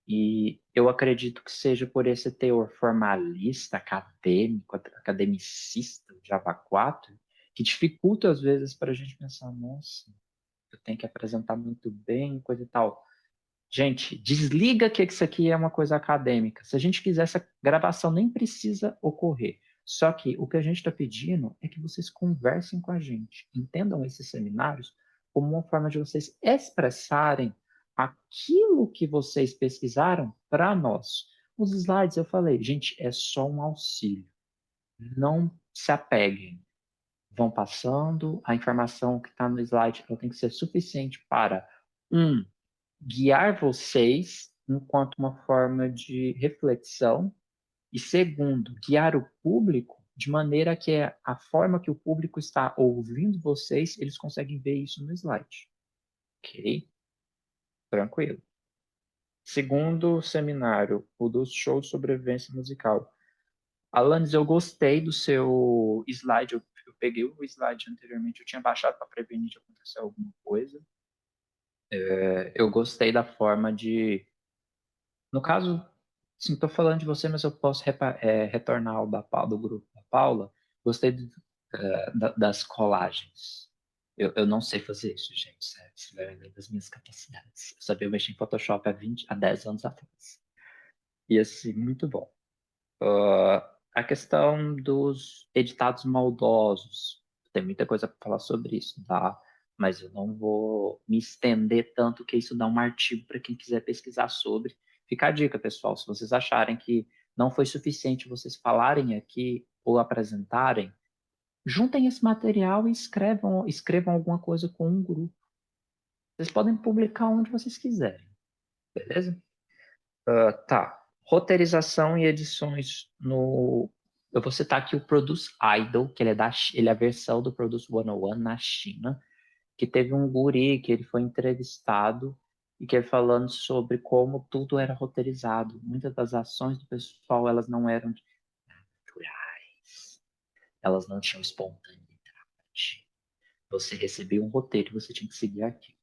E eu acredito que seja por esse teor formalista, acadêmico, academicista, de Java 4, que dificulta às vezes para a gente pensar, nossa, eu tenho que apresentar muito bem, coisa e tal. Gente, desliga que isso aqui é uma coisa acadêmica. Se a gente quiser, essa gravação nem precisa ocorrer. Só que o que a gente está pedindo é que vocês conversem com a gente. Entendam esses seminários como uma forma de vocês expressarem aquilo que vocês pesquisaram para nós. Os slides, eu falei, gente, é só um auxílio. Não se apeguem. Vão passando, a informação que está no slide ela tem que ser suficiente para, guiar vocês enquanto uma forma de reflexão, e segundo, guiar o público de maneira que a forma que o público está ouvindo vocês, eles conseguem ver isso no slide. Ok? Tranquilo. Segundo seminário, o do show de sobrevivência musical. Alanis, eu gostei do seu slide, eu peguei o slide anteriormente, eu tinha baixado para prevenir de acontecer alguma coisa. Eu gostei da forma de. No caso, sim, estou falando de você, mas eu posso retornar ao do grupo da Paula. Gostei das colagens. Eu não sei fazer isso, gente, sério. Isso vai além das minhas capacidades. Eu sabia mexer em Photoshop há 10 anos atrás. E assim, muito bom. A questão dos editados maldosos. Tem muita coisa para falar sobre isso, tá? Mas eu não vou me estender tanto, que isso dá um artigo para quem quiser pesquisar sobre. Fica a dica, pessoal, se vocês acharem que não foi suficiente vocês falarem aqui ou apresentarem, juntem esse material e escrevam alguma coisa com um grupo. Vocês podem publicar onde vocês quiserem, beleza? Tá. Roteirização e edições no. Eu vou citar aqui o Produce Idol, que ele é a versão do Produce 101 na China, que teve um guri que ele foi entrevistado e que ele falando sobre como tudo era roteirizado. Muitas das ações do pessoal, elas não eram naturais. Elas não tinham espontaneidade. Você recebia um roteiro e você tinha que seguir aquilo.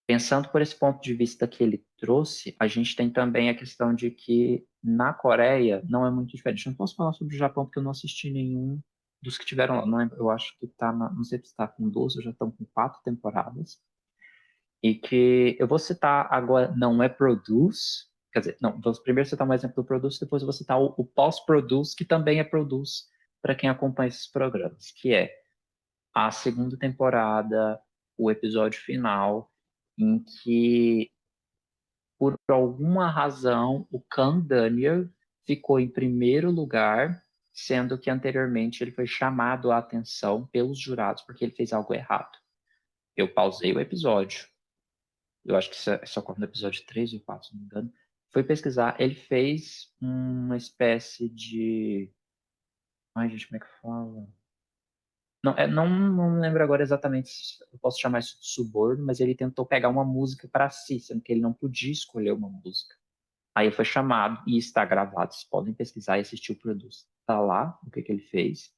Pensando por esse ponto de vista que ele trouxe, a gente tem também a questão de que na Coreia não é muito diferente. Não posso falar sobre o Japão porque eu não assisti nenhum dos que tiveram lá. Não lembro, eu acho que tá não sei se está com 12 ou já estão com 4 temporadas. E que eu vou citar agora, não é Produce, quer dizer, não, vou primeiro citar um exemplo do Produce, depois eu vou citar o Pós-Produce, que também é Produce para quem acompanha esses programas, que é a segunda temporada, o episódio final, em que, por alguma razão, o Kang Daniel ficou em primeiro lugar, sendo que anteriormente ele foi chamado a atenção pelos jurados porque ele fez algo errado. Eu pausei o episódio. Eu acho que só ocorre no episódio 3 ou 4, se não me engano. Foi pesquisar, ele fez uma espécie de. Ai, gente, como é que fala? Não, não lembro agora exatamente se eu posso chamar isso de suborno, mas ele tentou pegar uma música para si, sendo que ele não podia escolher uma música. Aí foi chamado e está gravado. Vocês podem pesquisar e assistir o Produce. Está lá o que ele fez.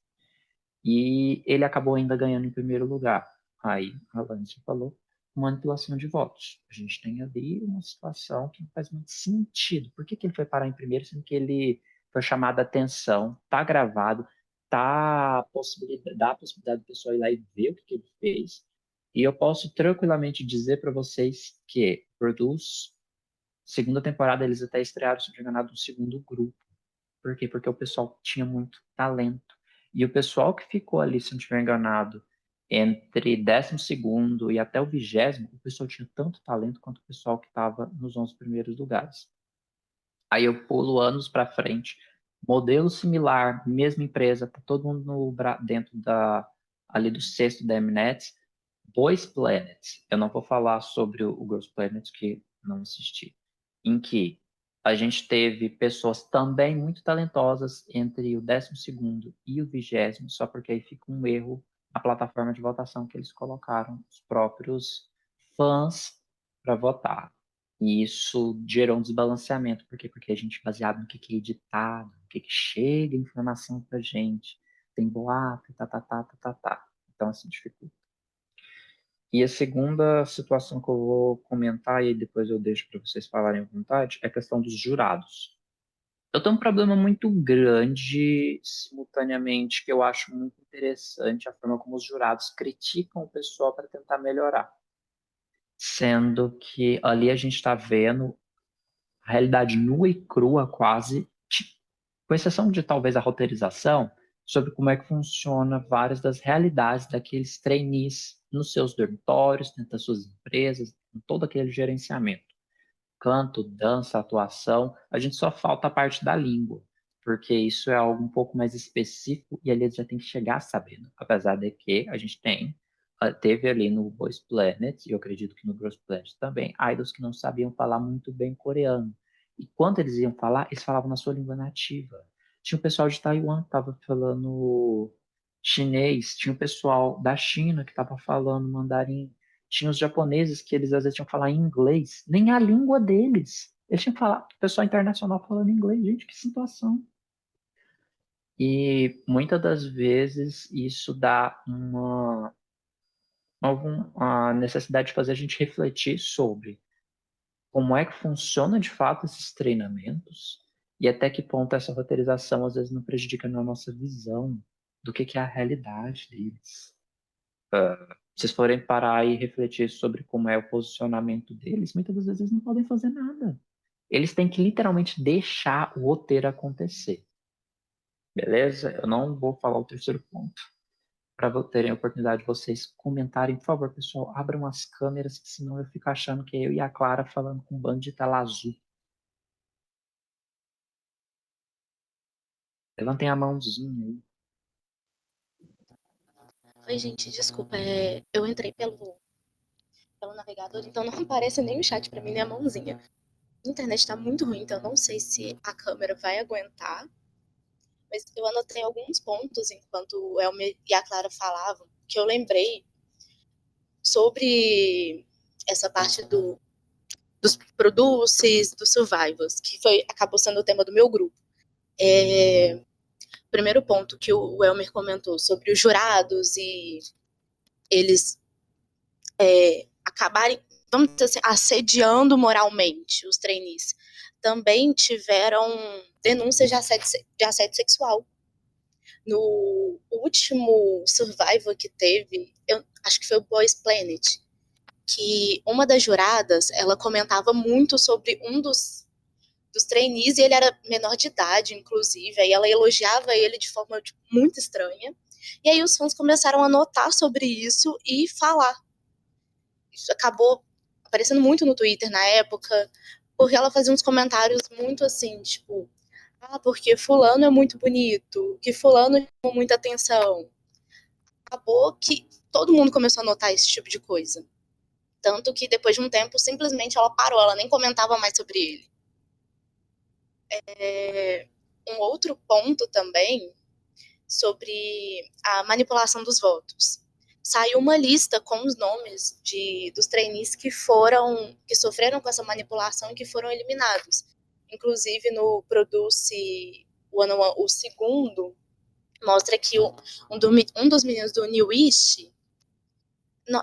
E ele acabou ainda ganhando em primeiro lugar. Aí a Lance falou: manipulação de votos. A gente tem ali uma situação que não faz muito sentido. Por que que ele foi parar em primeiro, sendo que ele foi chamado a atenção, tá gravado, dá a possibilidade do pessoal ir lá e ver o que que ele fez. E eu posso tranquilamente dizer para vocês que Produce, segunda temporada, eles até estrearam, se não me engano, um segundo grupo. Por quê? Porque o pessoal tinha muito talento. E o pessoal que ficou ali, se não estiver enganado, entre 12º e até o 20º, o pessoal tinha tanto talento quanto o pessoal que estava nos 11 primeiros lugares. Aí eu pulo anos para frente, modelo similar, mesma empresa, tá todo mundo dentro ali do sexto da Mnet, Boys Planet. Eu não vou falar sobre o Girls Planet, que não assisti. Em que a gente teve pessoas também muito talentosas entre o 12º e o 20º, só porque aí fica um erro na plataforma de votação que eles colocaram os próprios fãs para votar. E isso gerou um desbalanceamento. Por quê? Porque a gente, baseado no que é editado, no que chega informação pra gente, tem boato, tá. Então, assim, dificulta. E a segunda situação que eu vou comentar, e depois eu deixo para vocês falarem à vontade, é a questão dos jurados. Eu tenho um problema muito grande, simultaneamente, que eu acho muito interessante a forma como os jurados criticam o pessoal para tentar melhorar. Sendo que ali a gente está vendo a realidade nua e crua quase, com exceção de talvez a roteirização, sobre como é que funciona várias das realidades daqueles trainees nos seus dormitórios, dentro das suas empresas, com todo aquele gerenciamento. Canto, dança, atuação, a gente só falta a parte da língua, porque isso é algo um pouco mais específico e ali eles já tem que chegar sabendo, apesar de que a gente teve ali no Boys Planet, e eu acredito que no Girls Planet também, idols que não sabiam falar muito bem coreano. E quando eles iam falar, eles falavam na sua língua nativa. Tinha o pessoal de Taiwan que estava falando chinês, tinha o pessoal da China que estava falando mandarim, tinha os japoneses que eles às vezes tinham que falar em inglês, nem a língua deles. Eles tinham que falar, o pessoal internacional falando inglês, gente, que situação. E muitas das vezes isso dá a necessidade de fazer a gente refletir sobre como é que funciona de fato esses treinamentos e até que ponto essa roteirização às vezes não prejudica na nossa visão do que é a realidade deles. Se vocês forem parar e refletir sobre como é o posicionamento deles, muitas das vezes eles não podem fazer nada. Eles têm que literalmente deixar o roteiro acontecer. Beleza? Eu não vou falar o terceiro ponto. Para terem a oportunidade de vocês comentarem, por favor, pessoal, abram as câmeras, que senão eu fico achando que é eu e a Clara falando com um bando de tela azul. Levantem a mãozinha aí. Oi, gente, desculpa, eu entrei pelo navegador, então não aparece nem o chat pra mim, nem a mãozinha. A internet tá muito ruim, então eu não sei se a câmera vai aguentar, mas eu anotei alguns pontos enquanto o Elmer e a Clara falavam, que eu lembrei sobre essa parte dos produces, dos survivals, que acabou sendo o tema do meu grupo. Primeiro ponto que o Elmer comentou sobre os jurados e eles acabarem, vamos dizer assim, assediando moralmente os trainees. Também tiveram denúncias de assédio sexual. No último Survivor que teve, eu acho que foi o Boys Planet, que uma das juradas, ela comentava muito sobre um dos trainees, e ele era menor de idade, inclusive, aí ela elogiava ele de forma muito estranha, e aí os fãs começaram a notar sobre isso e falar. Isso acabou aparecendo muito no Twitter na época, porque ela fazia uns comentários muito assim, tipo, porque fulano é muito bonito, que fulano chamou muita atenção. Acabou que todo mundo começou a notar esse tipo de coisa. Tanto que depois de um tempo, simplesmente ela parou, ela nem comentava mais sobre ele. Um outro ponto também sobre a manipulação dos votos. Saiu uma lista com os nomes dos trainees que sofreram com essa manipulação e que foram eliminados. Inclusive no Produce o segundo, mostra que um dos meninos do New East,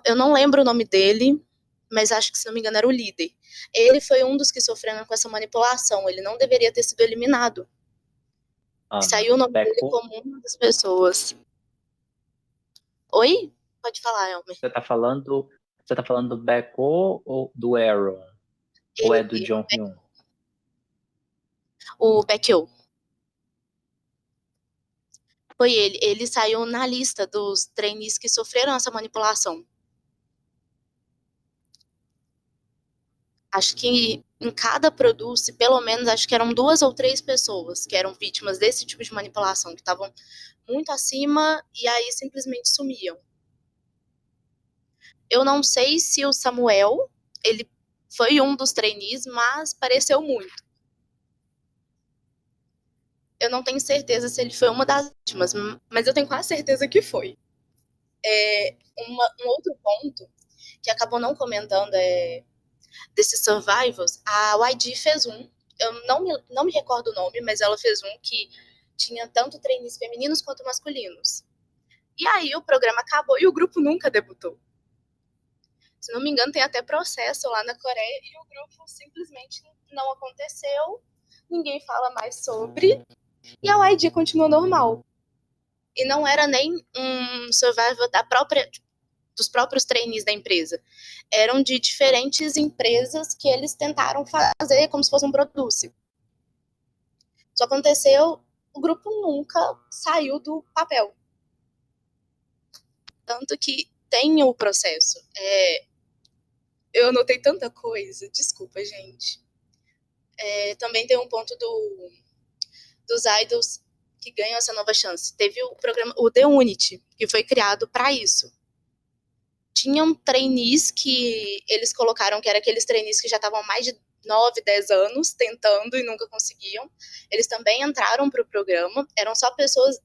eu não lembro o nome dele, mas acho que, se não me engano, era o líder. Ele foi um dos que sofreram com essa manipulação. Ele não deveria ter sido eliminado. Ana, Saiu o nome dele Beco, como uma das pessoas. Oi? Pode falar, Elmer. você tá falando do Beco ou do Aaron? Ou é do John Hyun? O Baekhyun. Foi ele. Ele saiu na lista dos trainees que sofreram essa manipulação. Acho que em cada produce, pelo menos, acho que eram 2 ou 3 pessoas que eram vítimas desse tipo de manipulação, que estavam muito acima e aí simplesmente sumiam. Eu não sei se o Samuel, ele foi um dos trainees, mas pareceu muito. Eu não tenho certeza se ele foi uma das vítimas, mas eu tenho quase certeza que foi. Um outro ponto que acabou não comentando desses survivals, a YG fez um, eu não me recordo o nome, mas ela fez um que tinha tanto trainees femininos quanto masculinos. E aí o programa acabou e o grupo nunca debutou. Se não me engano, tem até processo lá na Coreia e o grupo simplesmente não aconteceu, ninguém fala mais sobre, e a YG continua normal. E não era nem um survival dos próprios trainees da empresa. Eram de diferentes empresas que eles tentaram fazer como se fosse um produce. Só aconteceu, o grupo nunca saiu do papel. Tanto que tem o processo. Eu anotei tanta coisa, desculpa, gente. Também tem um ponto dos idols que ganham essa nova chance. Teve o programa, o The Unity, que foi criado para isso. Tinham trainees que eles colocaram que eram aqueles trainees que já estavam mais de 9, 10 anos tentando e nunca conseguiam. Eles também entraram para o programa, eram só pessoas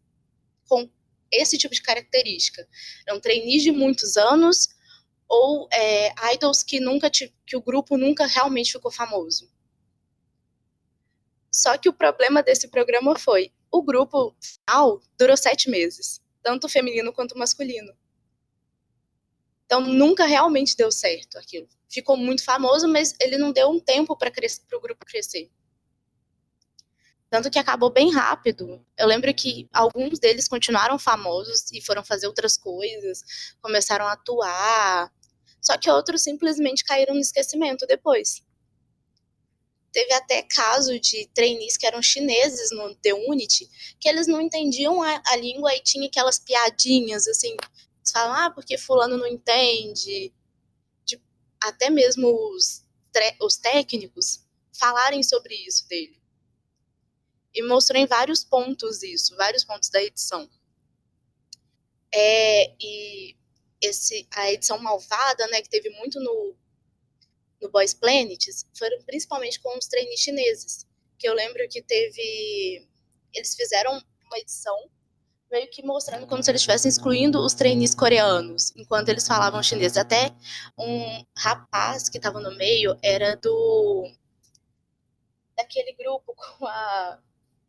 com esse tipo de característica. Eram trainees de muitos anos ou idols que o grupo nunca realmente ficou famoso. Só que o problema desse programa foi, o grupo final durou 7 meses, tanto feminino quanto masculino. Então nunca realmente deu certo aquilo. Ficou muito famoso, mas ele não deu um tempo para o grupo crescer. Tanto que acabou bem rápido. Eu lembro que alguns deles continuaram famosos e foram fazer outras coisas, começaram a atuar. Só que outros simplesmente caíram no esquecimento depois. Teve até caso de trainees que eram chineses no The Unity, que eles não entendiam a língua e tinha aquelas piadinhas, assim, eles falam, porque fulano não entende. Até mesmo os técnicos falarem sobre isso dele. E mostrou em vários pontos isso, vários pontos da edição. E a edição malvada, né, que teve muito no Boys Planet, foram principalmente com os trainees chineses. Que eu lembro que eles fizeram uma edição meio que mostrando como se eles estivessem excluindo os trainees coreanos, enquanto eles falavam chinês. Até um rapaz que estava no meio era daquele grupo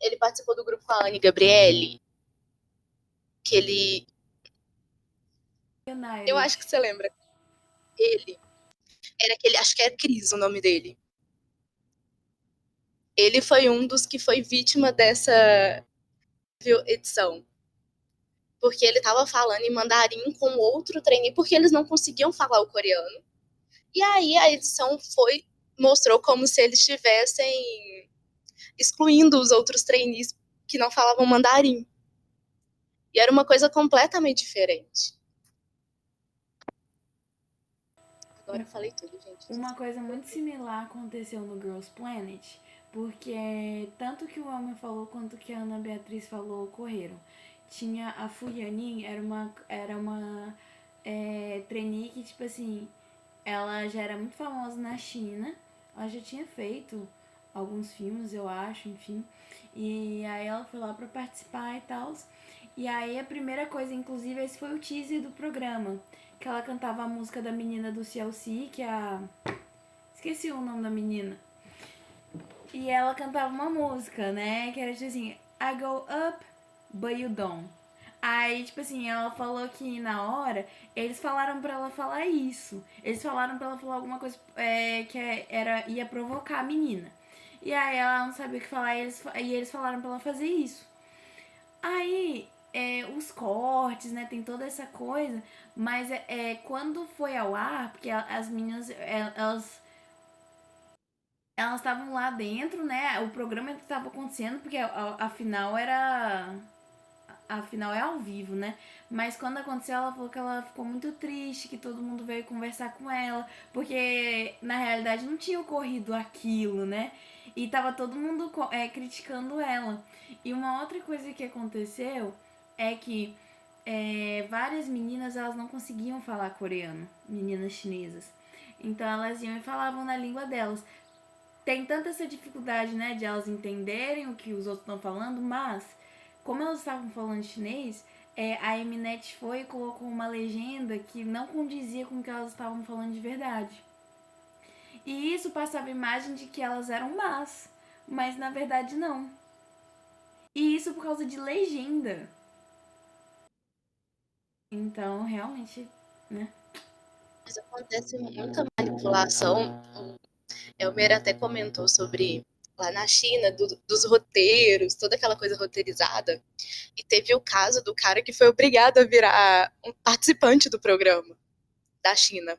ele participou do grupo com a Anne Gabriele, que ele... Eu acho que você lembra. Ele era aquele, acho que era Cris o nome dele. Ele foi um dos que foi vítima dessa edição. Porque ele estava falando em mandarim com outro trainee, porque eles não conseguiam falar o coreano. E aí a edição mostrou como se eles estivessem excluindo os outros trainees que não falavam mandarim. E era uma coisa completamente diferente. Agora eu falei tudo, gente. Uma coisa muito similar aconteceu no Girls Planet, porque tanto que o Elmer falou quanto que a Ana Beatriz falou ocorreram. Tinha a Fu Yanin, era uma trainee que, tipo assim, ela já era muito famosa na China, ela já tinha feito alguns filmes, eu acho, enfim. E aí ela foi lá pra participar e tal. E aí a primeira coisa, inclusive, esse foi o teaser do programa, que ela cantava a música da menina do CLC, que é a... Esqueci o nome da menina. E ela cantava uma música, né, que era tipo assim, I go up, but you don't. Aí, tipo assim, ela falou que na hora eles falaram pra ela falar isso. Eles falaram pra ela falar alguma coisa ia provocar a menina. E aí ela não sabia o que falar e eles falaram pra ela fazer isso. Aí, os cortes, né, tem toda essa coisa, mas quando foi ao ar, porque as meninas, elas estavam lá dentro, né, o programa estava acontecendo, porque afinal afinal é ao vivo, né? Mas quando aconteceu, ela falou que ela ficou muito triste, que todo mundo veio conversar com ela, porque na realidade não tinha ocorrido aquilo, né? E tava todo mundo criticando ela. E uma outra coisa que aconteceu é que várias meninas elas não conseguiam falar coreano, meninas chinesas. Então elas iam e falavam na língua delas. Tem tanta essa dificuldade, né, de elas entenderem o que os outros estão falando, mas como elas estavam falando chinês, a Mnet foi e colocou uma legenda que não condizia com o que elas estavam falando de verdade. E isso passava a imagem de que elas eram más, mas na verdade não. E isso por causa de legenda. Então, realmente, né? Mas acontece muita manipulação. O Elmer até comentou sobre lá na China, dos roteiros, toda aquela coisa roteirizada. E teve o caso do cara que foi obrigado a virar um participante do programa da China.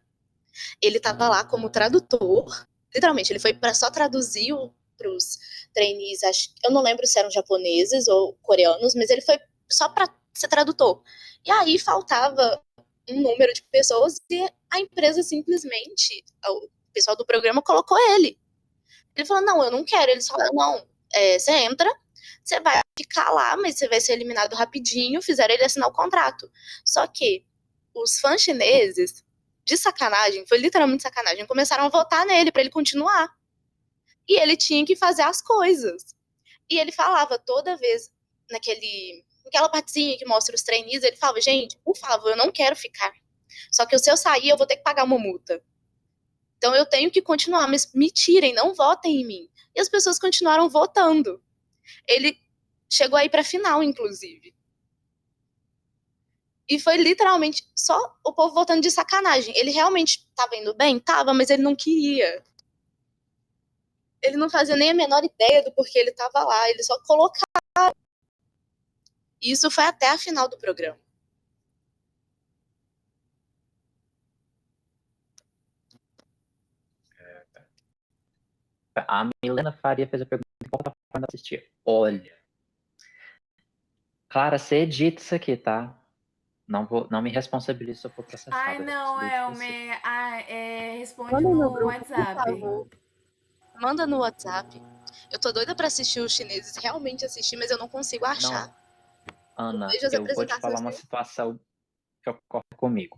Ele estava lá como tradutor, literalmente, ele foi para só traduzir para os trainees, eu não lembro se eram japoneses ou coreanos, mas ele foi só para ser tradutor. E aí faltava um número de pessoas e a empresa simplesmente, o pessoal do programa colocou ele. Ele falou, não, eu não quero. Eles falaram, não, você entra, você vai ficar lá, mas você vai ser eliminado rapidinho, fizeram ele assinar o contrato. Só que os fãs chineses, de sacanagem, foi literalmente sacanagem, começaram a votar nele para ele continuar. E ele tinha que fazer as coisas. E ele falava toda vez naquela partezinha que mostra os trainees, ele falava, gente, por favor, eu não quero ficar. Só que se eu sair, eu vou ter que pagar uma multa. Então eu tenho que continuar, mas me tirem, não votem em mim. E as pessoas continuaram votando. Ele chegou aí para final, inclusive. E foi literalmente só o povo votando de sacanagem. Ele realmente estava indo bem? Tava, mas ele não queria. Ele não fazia nem a menor ideia do porquê ele estava lá. Ele só colocava. E isso foi até a final do programa. A Milena Faria fez a pergunta em qual plataforma assistir. Olha, Clara, você edita isso aqui, tá? Não me responsabilizo se eu for processado. Ai, Eu não, responsabilizo você. responde Manda no no grupo, por WhatsApp. favor. Manda no WhatsApp. Eu tô doida pra assistir os chineses, realmente assistir, mas eu não consigo achar. Não, Ana, Vejo as eu vou te falar apresentações uma no situação que ocorre comigo.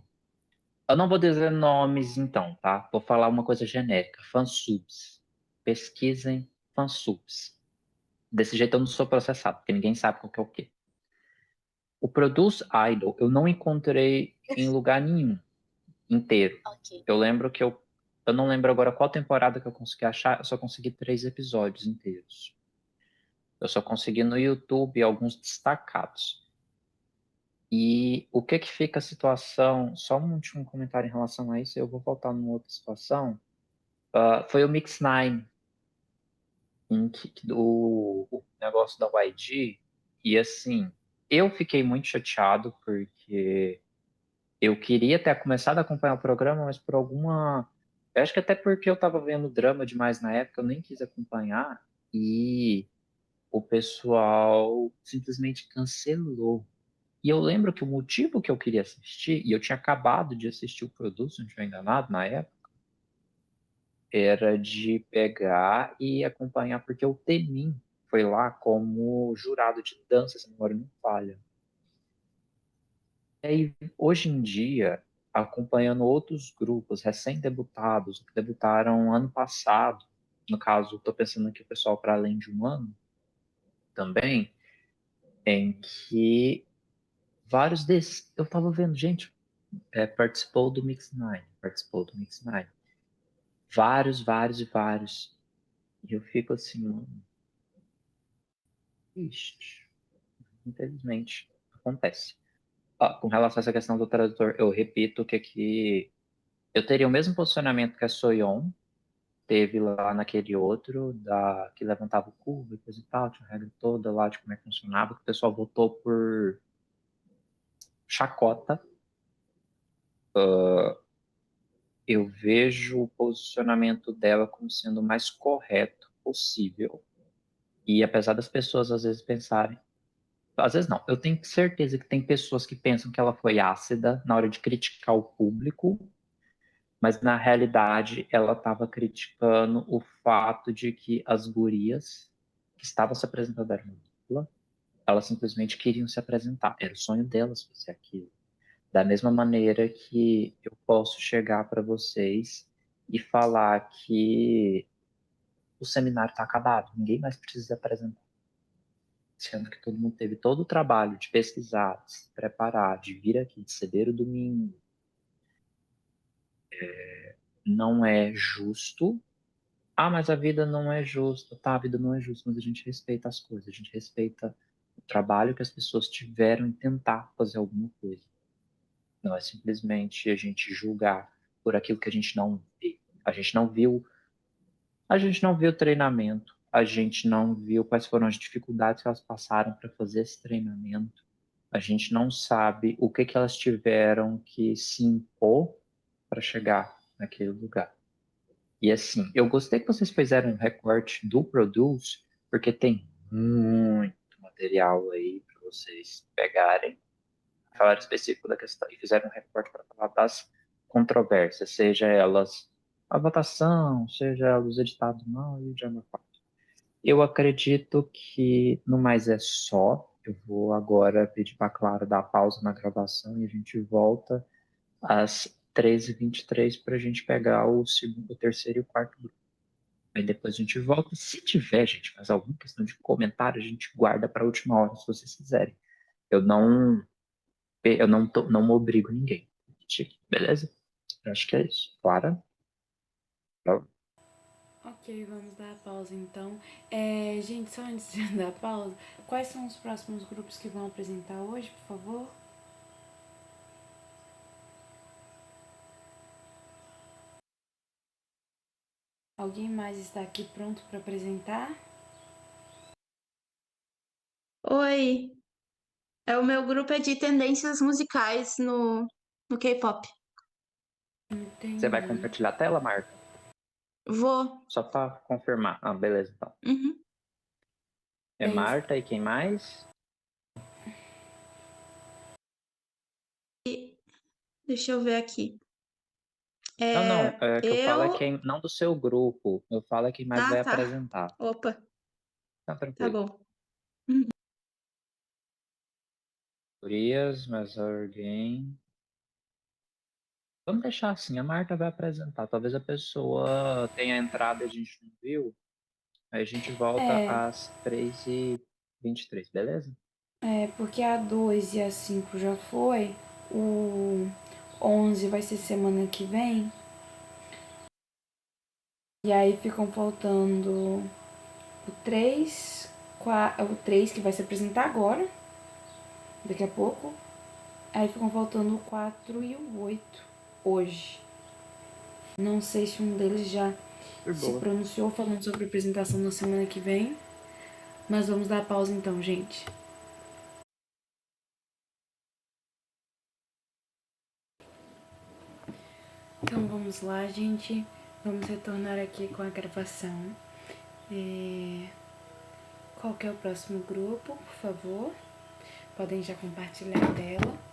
Eu não vou dizer nomes, então, tá? Vou falar uma coisa genérica. Fansubs. Pesquisem fansubs. Desse jeito eu não sou processado, porque ninguém sabe o que é o quê. O Produce Idol eu não encontrei em lugar nenhum inteiro. Ok. Eu lembro que eu não lembro agora qual temporada que eu consegui achar, eu só consegui 3 episódios inteiros. Eu só consegui no YouTube alguns destacados. E o que fica a situação, só um último comentário em relação a isso, eu vou voltar numa outra situação, foi o Mix Nine, em que o negócio da YG, e assim, eu fiquei muito chateado porque eu queria ter começado a acompanhar o programa, mas por alguma. Eu acho que até porque eu estava vendo drama demais na época, eu nem quis acompanhar, e o pessoal simplesmente cancelou. E eu lembro que o motivo que eu queria assistir, e eu tinha acabado de assistir o produto, se não estiver enganado, na época, era de pegar e acompanhar, porque o Temin foi lá como jurado de dança, se a memória não falha. E aí, hoje em dia, acompanhando outros grupos recém-debutados, que debutaram ano passado, no caso, estou pensando aqui o pessoal para além de um ano também, em que vários desses, eu estava vendo, gente, participou do Mix Nine, participou do Mix Nine. Vários, vários e vários. E eu fico assim, mano, ixi, infelizmente. acontece. Com relação a essa questão do tradutor, eu repito que eu teria o mesmo posicionamento que a Soyeon teve lá naquele outro, que levantava o cubo e coisa e tal, tinha a regra toda lá de como é que funcionava, que o pessoal votou por chacota. Eu vejo o posicionamento dela como sendo o mais correto possível. E apesar das pessoas às vezes pensarem, às vezes não, eu tenho certeza que tem pessoas que pensam que ela foi ácida na hora de criticar o público, mas na realidade ela estava criticando o fato de que as gurias que estavam se apresentando eram dupla, elas simplesmente queriam se apresentar, era o sonho delas fazer aquilo. Da mesma maneira que eu posso chegar para vocês e falar que o seminário está acabado, ninguém mais precisa se apresentar. Sendo que todo mundo teve todo o trabalho de pesquisar, de se preparar, de vir aqui, de ceder o domingo. Não é justo. Mas a vida não é justa. Tá, a vida não é justa, mas a gente respeita as coisas, a gente respeita o trabalho que as pessoas tiveram em tentar fazer alguma coisa. Não é simplesmente a gente julgar por aquilo que a gente não vê. A gente não viu o treinamento, a gente não viu quais foram as dificuldades que elas passaram para fazer esse treinamento. A gente não sabe o que elas tiveram que se impor para chegar naquele lugar. E assim, eu gostei que vocês fizeram um recorte do Produce, porque tem muito material aí para vocês pegarem, falar específico da questão, e fizeram um recorte para falar das controvérsias, seja elas a votação, seja elas os editados mal e o Jama 4. Eu acredito que no mais é só. Eu vou agora pedir para a Clara dar pausa na gravação e a gente volta às 13h23 para a gente pegar o segundo, o terceiro e o quarto grupo. Aí depois a gente volta. Se tiver, gente, mais alguma questão de comentário, a gente guarda para a última hora, se vocês quiserem. Eu não me obrigo ninguém. Beleza? Eu acho que é isso. Clara? Ok, vamos dar a pausa então. Gente, só antes de dar a pausa, quais são os próximos grupos que vão apresentar hoje, por favor? Alguém mais está aqui pronto para apresentar? Oi, o meu grupo é de tendências musicais no K-pop. Você vai Entendi. compartilhar a tela, Marta? Vou. Só para confirmar. Beleza, então. Uhum. É Marta e quem mais? Deixa eu ver aqui. Não. É que eu falo é Eu. quem. Não do seu grupo. Eu falo é quem mais vai Tá. apresentar. Opa, Tá tá tranquilo. bom. Gurias, mais alguém? Vamos deixar assim, a Marta vai apresentar. Talvez a pessoa tenha entrado e a gente não viu. Aí a gente volta às 13h23, beleza? Porque a 2 e a 5 já foi, o 11 vai ser semana que vem, e aí ficam faltando o 3, o 3 que vai se apresentar agora, daqui a pouco, aí ficam faltando o 4 e o 8 hoje. Não sei se um deles já se pronunciou falando sobre a apresentação na semana que vem, mas vamos dar pausa então, gente. Então vamos lá, gente. Vamos retornar aqui com a gravação. Qual que é o próximo grupo, por favor? Podem já compartilhar a tela.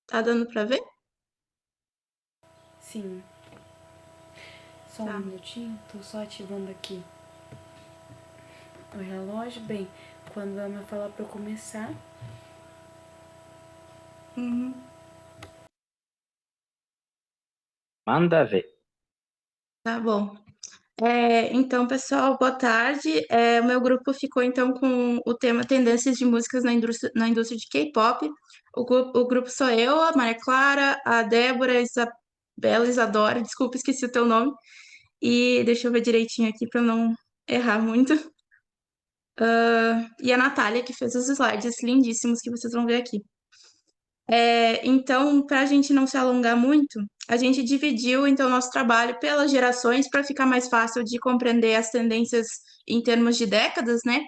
Tá dando pra ver? Sim. Só um minutinho, tô só ativando aqui o relógio. Bem, quando a Ana falar pra eu começar. Uhum. Manda ver. Tá bom. Então, pessoal, boa tarde. O meu grupo ficou, então, com o tema Tendências de Músicas na indústria de K-pop. O grupo sou eu, a Maria Clara, a Débora, a Isabela, Isadora, desculpa, esqueci o teu nome. E deixa eu ver direitinho aqui para não errar muito. E a Natália, que fez os slides lindíssimos que vocês vão ver aqui. Então, para a gente não se alongar muito, a gente dividiu então nosso trabalho pelas gerações para ficar mais fácil de compreender as tendências em termos de décadas, né?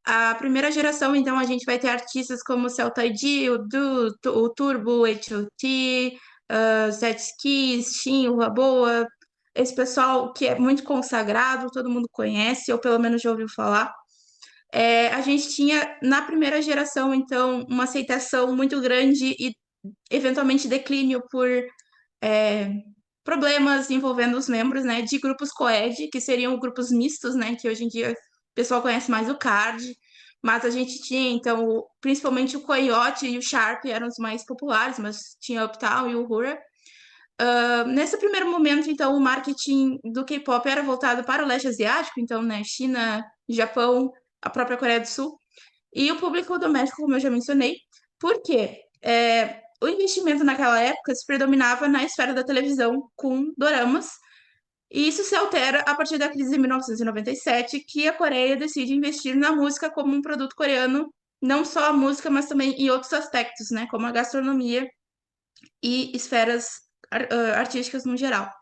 A primeira geração, então, a gente vai ter artistas como o Celta ID, o Du, o Turbo, o H.O.T., Jet Skis, Shin, o Raboa, esse pessoal que é muito consagrado, todo mundo conhece, ou pelo menos já ouviu falar. A gente tinha, na primeira geração, então, uma aceitação muito grande e, eventualmente, declínio por problemas envolvendo os membros, né, de grupos coed, que seriam grupos mistos, né, que hoje em dia o pessoal conhece mais o CARD, mas a gente tinha, então, principalmente o Coyote e o Sharp eram os mais populares, mas tinha o Uptown e o Hura. Nesse primeiro momento, então, o marketing do K-pop era voltado para o leste asiático, então, né, China, Japão, a própria Coreia do Sul, e o público doméstico, como eu já mencionei, porque o investimento naquela época se predominava na esfera da televisão com doramas, e isso se altera a partir da crise de 1997, que a Coreia decide investir na música como um produto coreano, não só a música, mas também em outros aspectos, né, como a gastronomia e esferas artísticas no geral.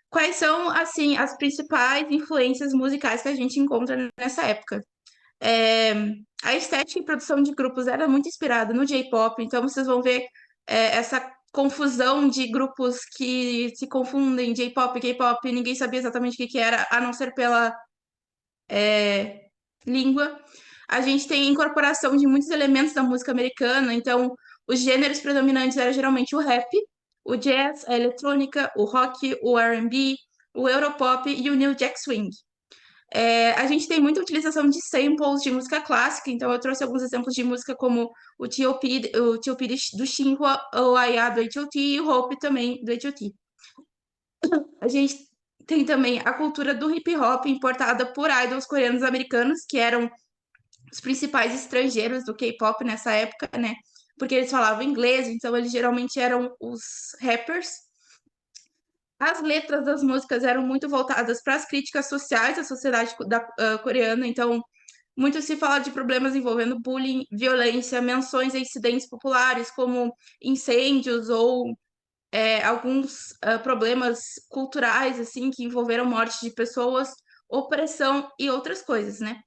Quais são, assim, as principais influências musicais que a gente encontra nessa época? A estética e produção de grupos era muito inspirada no J-pop, então vocês vão ver essa confusão de grupos que se confundem, J-pop e K-pop, ninguém sabia exatamente o que era, a não ser pela língua. A gente tem incorporação de muitos elementos da música americana, então os gêneros predominantes eram geralmente o rap, o jazz, a eletrônica, o rock, o R&B, o europop e o New Jack Swing. A gente tem muita utilização de samples de música clássica, então eu trouxe alguns exemplos de música como o T.O.P. do Shinhwa, o I.A. do H.O.T. e o Hope também do H.O.T. A gente tem também a cultura do hip hop importada por idols coreanos americanos, que eram os principais estrangeiros do K-pop nessa época, né? Porque eles falavam inglês, então eles geralmente eram os rappers. As letras das músicas eram muito voltadas para as críticas sociais da sociedade coreana, então muito se fala de problemas envolvendo bullying, violência, menções a incidentes populares como incêndios ou alguns problemas culturais assim que envolveram morte de pessoas, opressão e outras coisas, né?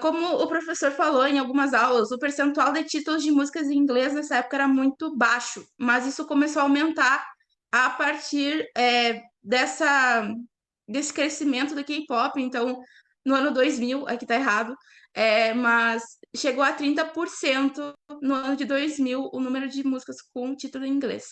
Como o professor falou em algumas aulas, o percentual de títulos de músicas em inglês nessa época era muito baixo, mas isso começou a aumentar a partir desse crescimento do K-pop. Então, no ano 2000, aqui tá errado, mas chegou a 30% no ano de 2000 o número de músicas com título em inglês.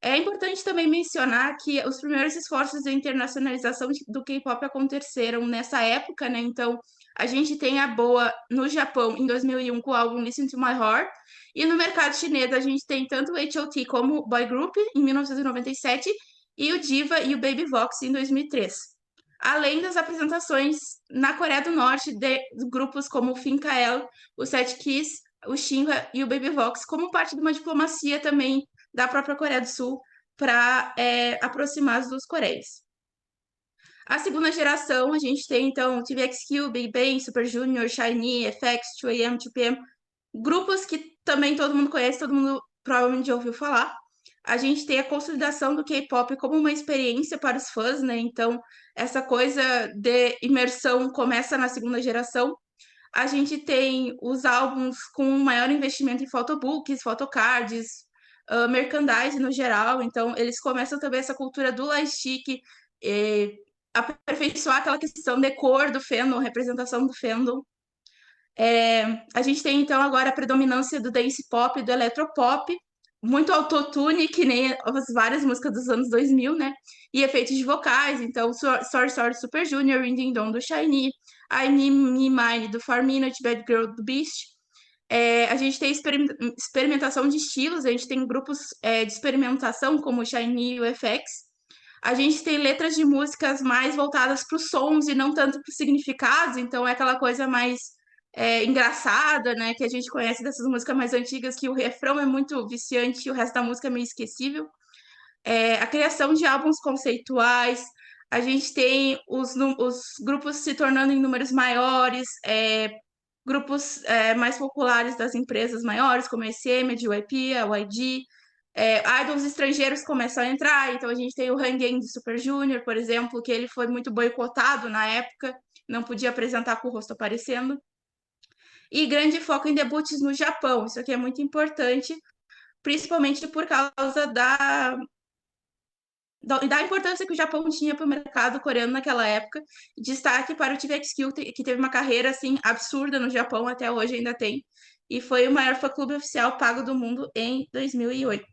É importante também mencionar que os primeiros esforços de internacionalização do K-pop aconteceram nessa época, né? Então, a gente tem a Boa no Japão em 2001 com o álbum Listen to My Heart, e no mercado chinês a gente tem tanto o H.O.T. como o Boy Group em 1997 e o Diva e o Baby Vox em 2003. Além das apresentações na Coreia do Norte de grupos como o Finkael, o Set Kiss, o Shinhwa e o Baby Vox, como parte de uma diplomacia também da própria Coreia do Sul para aproximar as duas Coreias. A segunda geração, a gente tem, então, TVXQ, Big Bang, Super Junior, SHINee, FX, 2AM, 2PM, grupos que também todo mundo conhece, todo mundo provavelmente já ouviu falar. A gente tem a consolidação do K-pop como uma experiência para os fãs, né? Então, essa coisa de imersão começa na segunda geração. A gente tem os álbuns com maior investimento em photobooks, photocards, merchandising no geral. Então, eles começam também essa cultura do lightstick, aperfeiçoar aquela questão de cor do fandom, representação do fandom. A gente tem, então, agora a predominância do dance pop e do eletropop, muito autotune, que nem as várias músicas dos anos 2000, né? E efeitos de vocais, então, Sorry Sorry Super Junior, Ring Ding Dong do SHINee, I Me Mine do 4 Minute, Bad Girl do Beast. A gente tem experimentação de estilos, a gente tem grupos de experimentação como o SHINee e o FX. A gente tem letras de músicas mais voltadas para os sons e não tanto para os significados, então é aquela coisa mais engraçada, né? Que a gente conhece dessas músicas mais antigas, que o refrão é muito viciante e o resto da música é meio esquecível. A criação de álbuns conceituais, a gente tem os grupos se tornando em números maiores, grupos mais populares das empresas maiores, como a ECM, a JYP, a YG, idols estrangeiros começam a entrar, então a gente tem o Hangin de Super Junior, por exemplo, que ele foi muito boicotado na época, não podia apresentar com o rosto aparecendo. E grande foco em debuts no Japão, isso aqui é muito importante, principalmente por causa da importância que o Japão tinha para o mercado coreano naquela época. Destaque para o TVXQ, que teve uma carreira assim absurda no Japão, até hoje ainda tem, e foi o maior fã-clube oficial pago do mundo em 2008.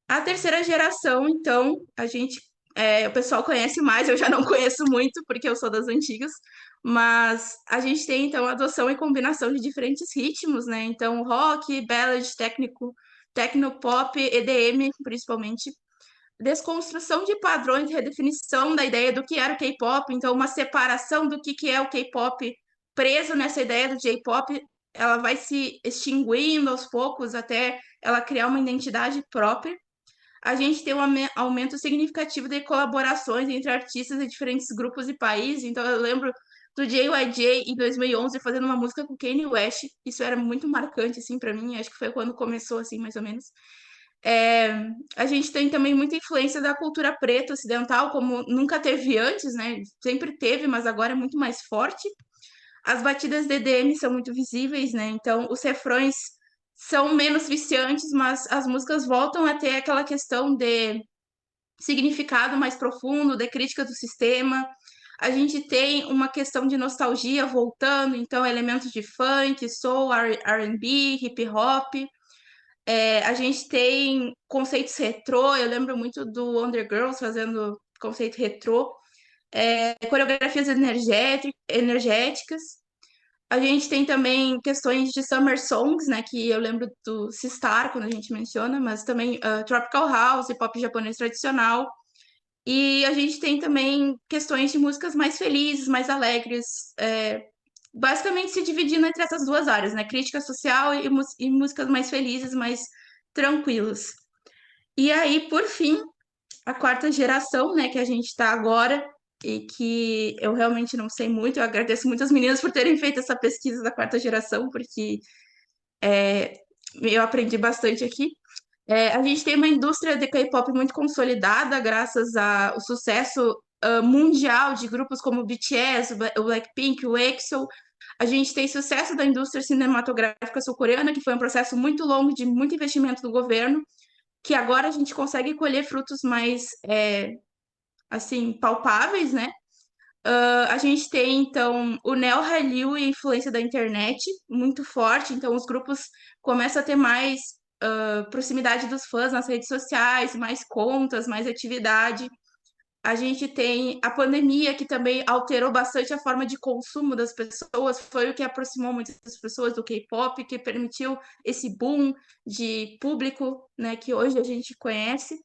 A terceira geração, então, o pessoal conhece mais, eu já não conheço muito, porque eu sou das antigas, mas a gente tem, então, a adoção e combinação de diferentes ritmos, né? Então, rock, ballad, techno, pop, EDM, principalmente. Desconstrução de padrões, redefinição da ideia do que era o K-pop, então, uma separação do que é o K-pop preso nessa ideia do J-pop, ela vai se extinguindo aos poucos até ela criar uma identidade própria. A gente tem um aumento significativo de colaborações entre artistas de diferentes grupos e países. Então, eu lembro do JYJ em 2011 fazendo uma música com Kanye West. Isso era muito marcante, assim, para mim. Acho que foi quando começou, assim, mais ou menos. A gente tem também muita influência da cultura preta ocidental, como nunca teve antes, né? Sempre teve, mas agora é muito mais forte. As batidas de EDM são muito visíveis, né? Então, os refrões são menos viciantes, mas as músicas voltam a ter aquela questão de significado mais profundo, de crítica do sistema. A gente tem uma questão de nostalgia voltando, então elementos de funk, soul, R&B, hip hop. A gente tem conceitos retrô, eu lembro muito do Undergirls fazendo conceito retrô. Coreografias energéticas. A gente tem também questões de summer songs, né? Que eu lembro do Sistar, quando a gente menciona, mas também tropical house, pop japonês tradicional. E a gente tem também questões de músicas mais felizes, mais alegres, basicamente se dividindo entre essas duas áreas, né? Crítica social e músicas mais felizes, mais tranquilas. E aí, por fim, a quarta geração, né, que a gente está agora, e que eu realmente não sei muito. Eu agradeço muito as meninas por terem feito essa pesquisa da quarta geração, porque eu aprendi bastante aqui. A gente tem uma indústria de K-pop muito consolidada, graças ao sucesso mundial de grupos como o BTS, o Blackpink, o EXO. A gente tem sucesso da indústria cinematográfica sul-coreana, que foi um processo muito longo de muito investimento do governo, que agora a gente consegue colher frutos mais assim, palpáveis, né? A gente tem, então, o neo-hallyu e a influência da internet muito forte, então os grupos começam a ter mais proximidade dos fãs nas redes sociais, mais contas, mais atividade. A gente tem a pandemia, que também alterou bastante a forma de consumo das pessoas, foi o que aproximou muitas pessoas do K-pop, que permitiu esse boom de público, né, que hoje a gente conhece.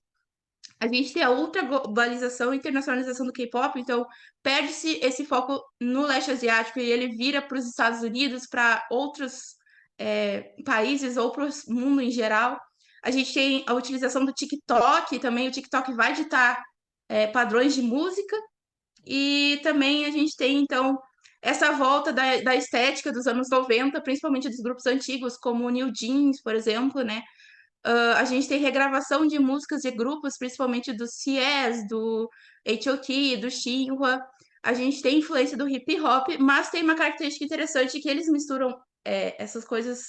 A gente tem a ultra globalização e internacionalização do K-pop, então perde-se esse foco no leste asiático e ele vira para os Estados Unidos, para outros países ou para o mundo em geral. A gente tem a utilização do TikTok, também o TikTok vai ditar padrões de música, e também a gente tem, então, essa volta da estética dos anos 90, principalmente dos grupos antigos, como o New Jeans, por exemplo, né? A gente tem regravação de músicas de grupos, principalmente do CS, do H.O.T., do Shinhwa. A gente tem influência do hip hop, mas tem uma característica interessante que eles misturam essas coisas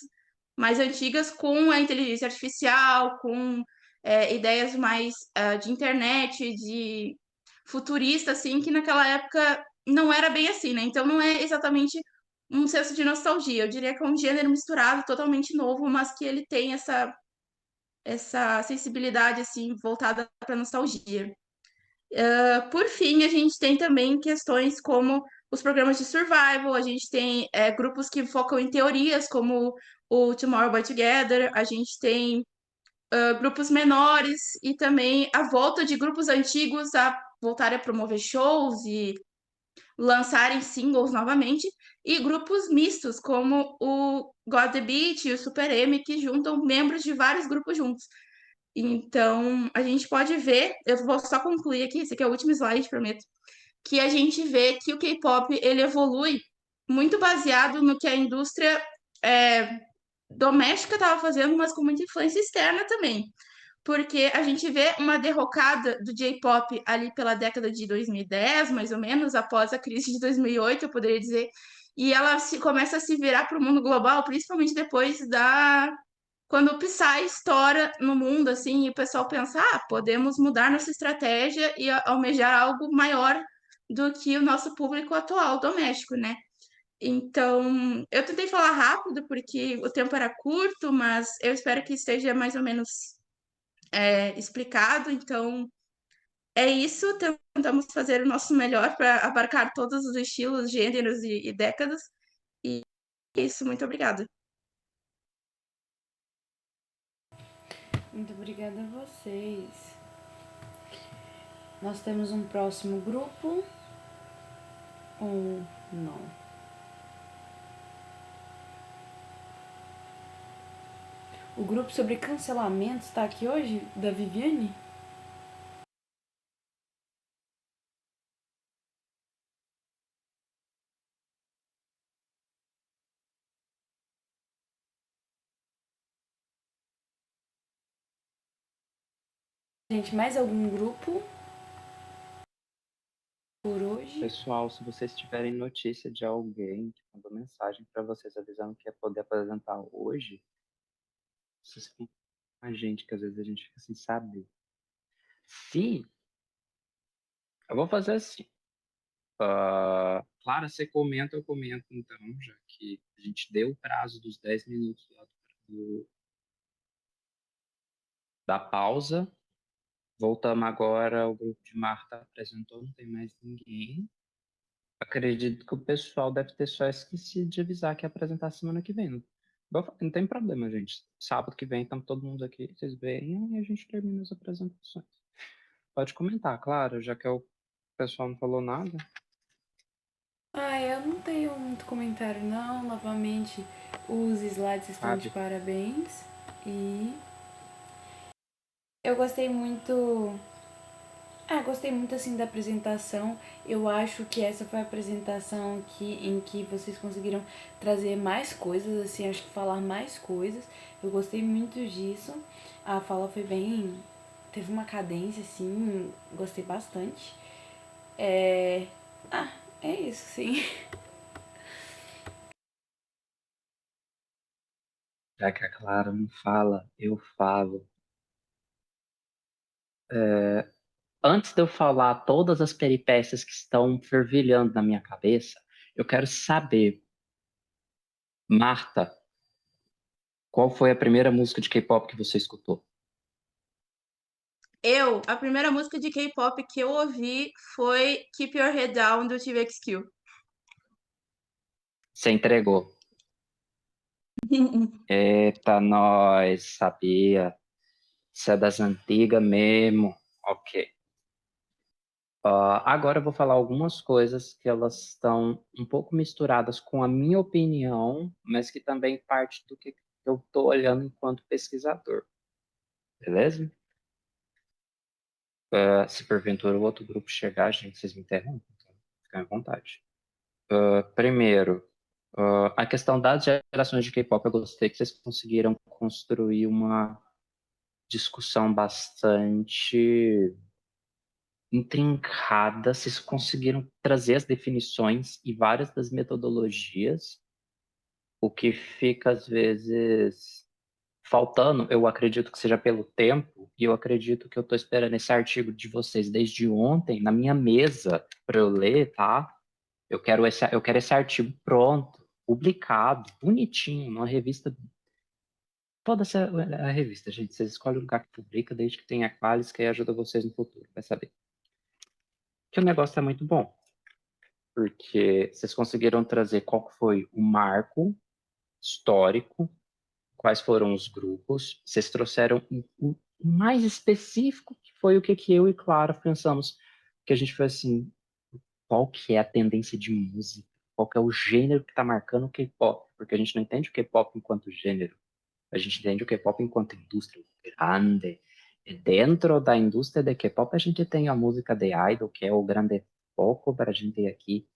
mais antigas com a inteligência artificial, com ideias mais de internet, de futurista, assim, que naquela época não era bem assim, né? Então não é exatamente um senso de nostalgia. Eu diria que é um gênero misturado, totalmente novo, mas que ele tem essa sensibilidade assim voltada para nostalgia. Por fim, a gente tem também questões como os programas de survival, a gente tem grupos que focam em teorias, como o Tomorrow by Together, a gente tem grupos menores e também a volta de grupos antigos a voltarem a promover shows e lançarem singles novamente, e grupos mistos, como o God The Beat e o Super M, que juntam membros de vários grupos juntos. Então, a gente pode ver, eu vou só concluir aqui, esse aqui é o último slide, prometo, que a gente vê que o K-pop ele evolui muito baseado no que a indústria doméstica estava fazendo, mas com muita influência externa também. Porque a gente vê uma derrocada do J-pop ali pela década de 2010, mais ou menos, após a crise de 2008, eu poderia dizer, e ela começa a se virar para o mundo global, principalmente depois da quando o Psy estoura no mundo, assim, e o pessoal pensa, podemos mudar nossa estratégia e almejar algo maior do que o nosso público atual doméstico, né? Então, eu tentei falar rápido porque o tempo era curto, mas eu espero que esteja mais ou menos explicado. Então, é isso. Tentamos fazer o nosso melhor para abarcar todos os estilos, gêneros e décadas. E é isso. Muito obrigada. Muito obrigada a vocês. Nós temos um próximo grupo ou não? O grupo sobre cancelamento está aqui hoje, da Viviane? Gente, mais algum grupo por hoje? Pessoal, se vocês tiverem notícia de alguém que mandou mensagem para vocês avisando que ia poder apresentar hoje, vocês ficam com a gente, que às vezes a gente fica sem saber. Se eu vou fazer assim. Clara, você comenta, eu comento então, já que a gente deu o prazo dos 10 minutos lá da pausa. Voltamos agora, o grupo de Marta apresentou, não tem mais ninguém. Acredito que o pessoal deve ter só esquecido de avisar que ia apresentar semana que vem. Não tem problema, gente. Sábado que vem estamos todo mundo aqui, vocês veem e a gente termina as apresentações. Pode comentar, claro, já que o pessoal não falou nada. Eu não tenho muito comentário não. Novamente, os slides estão de parabéns. E eu gostei muito. Gostei muito assim da apresentação. Eu acho que essa foi a apresentação em que vocês conseguiram trazer mais coisas, assim, acho que falar mais coisas. Eu gostei muito disso. A fala foi bem. Teve uma cadência, assim, gostei bastante. É isso, sim. Já que a Clara não fala, eu falo. Antes de eu falar todas as peripécias que estão fervilhando na minha cabeça, eu quero saber, Marta, qual foi a primeira música de K-pop que você escutou? A primeira música de K-pop que eu ouvi foi Keep Your Head Down, do TVXQ. Você entregou. Eita, nós, sabia. Isso é das antigas mesmo. Ok. Agora eu vou falar algumas coisas que elas estão um pouco misturadas com a minha opinião, mas que também parte do que eu estou olhando enquanto pesquisador. Beleza? Se porventura o outro grupo chegar, gente, vocês me interrompem, então fiquem à vontade. Primeiro, a questão das gerações de K-pop, eu gostei que vocês conseguiram construir uma discussão bastante intrincada, vocês conseguiram trazer as definições e várias das metodologias, o que fica às vezes faltando, eu acredito que seja pelo tempo, e eu acredito que eu estou esperando esse artigo de vocês desde ontem na minha mesa para eu ler, tá? Eu quero esse artigo pronto, publicado, bonitinho, numa revista. Toda a revista, gente. Vocês escolhem o lugar que publica, desde que tenha qualis, que aí ajuda vocês no futuro, vai saber. Que o negócio é muito bom. Porque vocês conseguiram trazer qual foi o marco histórico, quais foram os grupos, vocês trouxeram o mais específico, que foi o que eu e Clara pensamos, que a gente foi assim, qual que é a tendência de música? Qual que é o gênero que está marcando o K-pop? Porque a gente não entende o K-pop enquanto gênero, a gente entende o K-pop enquanto indústria grande. E dentro da indústria de K-pop, a gente tem a música de idol, que é o grande foco para a gente aqui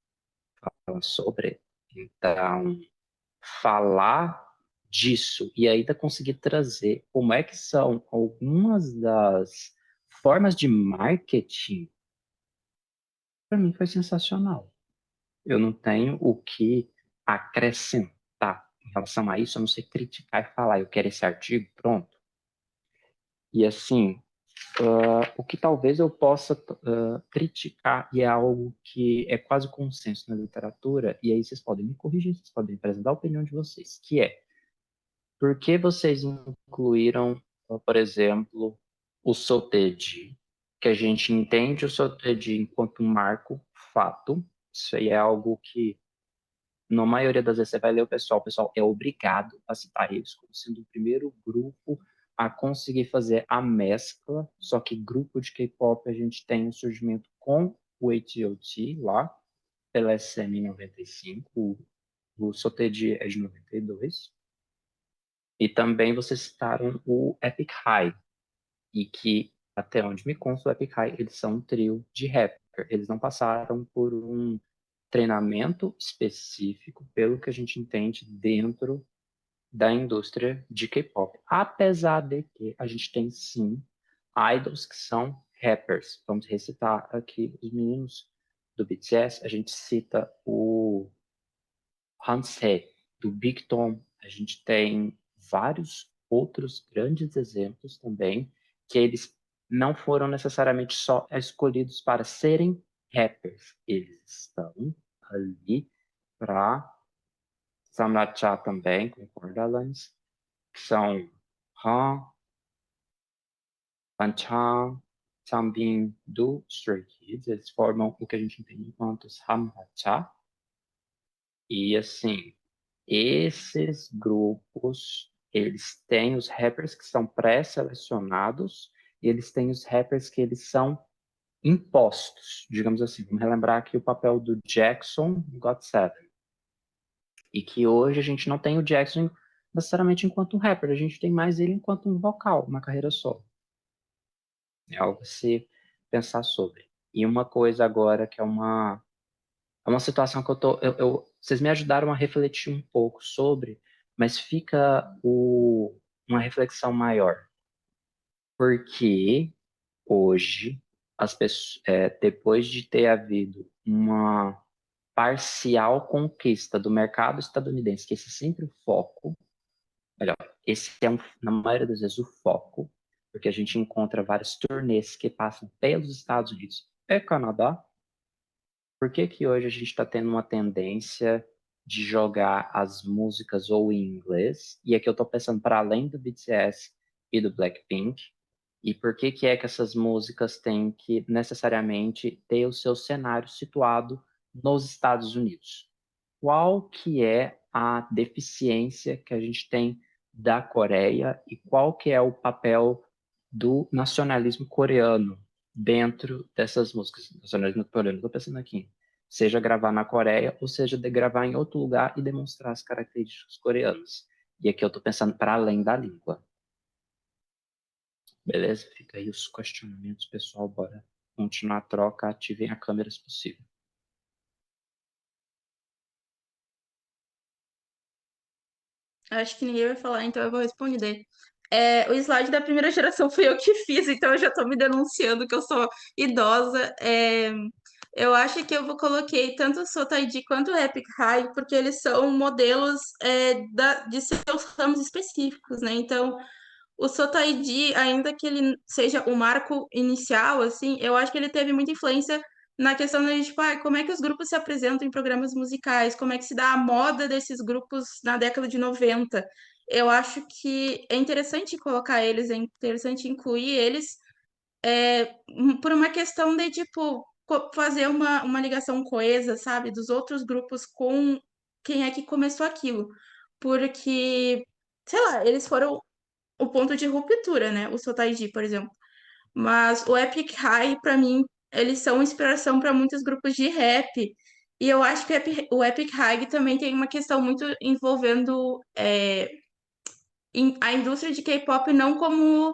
falar sobre. Então, falar disso e ainda conseguir trazer como é que são algumas das formas de marketing, para mim foi sensacional. Eu não tenho o que acrescentar em relação a isso, a não ser criticar e falar, eu quero esse artigo, pronto. E assim, o que talvez eu possa criticar, e é algo que é quase consenso na literatura, e aí vocês podem me corrigir, vocês podem apresentar a opinião de vocês, que é, por que vocês incluíram, por exemplo, o Soteji, que a gente entende o Soteji enquanto um marco, fato, isso aí é algo que, na maioria das vezes, você vai ler o pessoal é obrigado a citar eles como sendo o primeiro grupo a conseguir fazer a mescla, só que grupo de K-pop a gente tem o surgimento com o H.O.T. lá, pela SM em 95, o Soteji é de 92, e também vocês citaram o Epic High, e que, até onde me consta, o Epic High, eles são um trio de rapper. Eles não passaram por um treinamento específico, pelo que a gente entende, dentro da indústria de K-pop. Apesar de que a gente tem, sim, idols que são rappers. Vamos recitar aqui os meninos do BTS. A gente cita o Hanse, do Big Tom. A gente tem vários outros grandes exemplos também, que eles não foram necessariamente só escolhidos para serem rappers. Eles estão ali para Samracha também, concorda, Alanis? Que são Han, Banchan, Changbin do Stray Kids. Eles formam o que a gente entende enquanto Samracha. E assim, esses grupos, eles têm os rappers que são pré-selecionados e eles têm os rappers que eles são impostos, digamos assim. Vamos relembrar aqui o papel do Jackson no GOT7. E que hoje a gente não tem o Jackson necessariamente enquanto um rapper, a gente tem mais ele enquanto um vocal, uma carreira solo. É algo a se pensar sobre. E uma coisa agora que é uma situação que vocês me ajudaram a refletir um pouco sobre, mas fica uma reflexão maior. Porque hoje, as pessoas, depois de ter havido uma parcial conquista do mercado estadunidense, que esse é sempre o foco, melhor, esse é, na maioria das vezes, o foco, porque a gente encontra várias turnês que passam pelos Estados Unidos e Canadá. Por que que hoje a gente está tendo uma tendência de jogar as músicas ou em inglês? E aqui eu estou pensando para além do BTS e do Blackpink. E por que que é que essas músicas têm que necessariamente ter o seu cenário situado nos Estados Unidos? Qual que é a deficiência que a gente tem da Coreia e qual que é o papel do nacionalismo coreano dentro dessas músicas? Nacionalismo coreano, estou pensando aqui, seja gravar na Coreia ou seja de gravar em outro lugar e demonstrar as características coreanas. E aqui eu estou pensando para além da língua. Beleza? Fica aí os questionamentos, pessoal. Bora continuar a troca. Ativem a câmera se possível. Acho que ninguém vai falar, então eu vou responder. O slide da primeira geração foi eu que fiz, então eu já tô me denunciando que eu sou idosa. Eu acho que coloquei tanto o Sotaidi quanto o Epic High, porque eles são modelos de seus ramos específicos, né? Então, o Sotaidi, ainda que ele seja o marco inicial, assim, eu acho que ele teve muita influência na questão de, tipo, como é que os grupos se apresentam em programas musicais, como é que se dá a moda desses grupos na década de 90. Eu acho que é interessante colocar eles, é interessante incluir eles, por uma questão de, tipo, fazer uma ligação coesa, sabe, dos outros grupos com quem é que começou aquilo. Porque sei lá, eles foram o ponto de ruptura, né? O Sotaiji, por exemplo. Mas o Epic High, pra mim, eles são inspiração para muitos grupos de rap. E eu acho que o Epic High também tem uma questão muito envolvendo a indústria de K-pop não como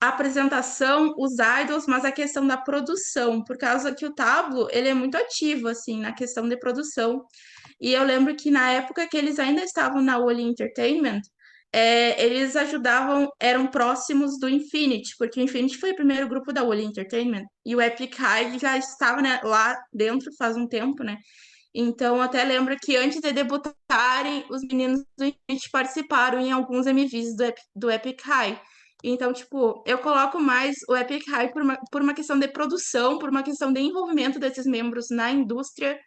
a apresentação, os idols, mas a questão da produção, por causa que o Tablo, ele é muito ativo, assim, na questão de produção. E eu lembro que na época que eles ainda estavam na Wally Entertainment, eles ajudavam, eram próximos do Infinity, porque o Infinity foi o primeiro grupo da Wally Entertainment, e o Epic High já estava, né, lá dentro faz um tempo, né? Então, até lembro que antes de debutarem, os meninos do Infinity participaram em alguns MVs do Epic High. Então, tipo, eu coloco mais o Epic High por uma questão de produção, por uma questão de envolvimento desses membros na indústria,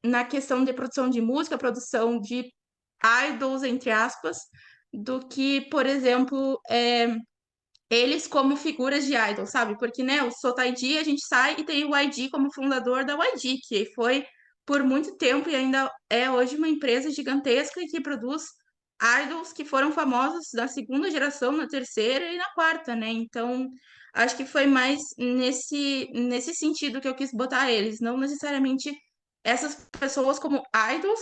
na questão de produção de música, produção de idols, entre aspas, do que, por exemplo, eles como figuras de idol, sabe? Porque, né, o Sotaiji, a gente sai e tem o YG como fundador da YG, que foi por muito tempo e ainda é hoje uma empresa gigantesca que produz idols que foram famosos na segunda geração, na terceira e na quarta, né? Então, acho que foi mais nesse sentido que eu quis botar eles, não necessariamente essas pessoas como idols,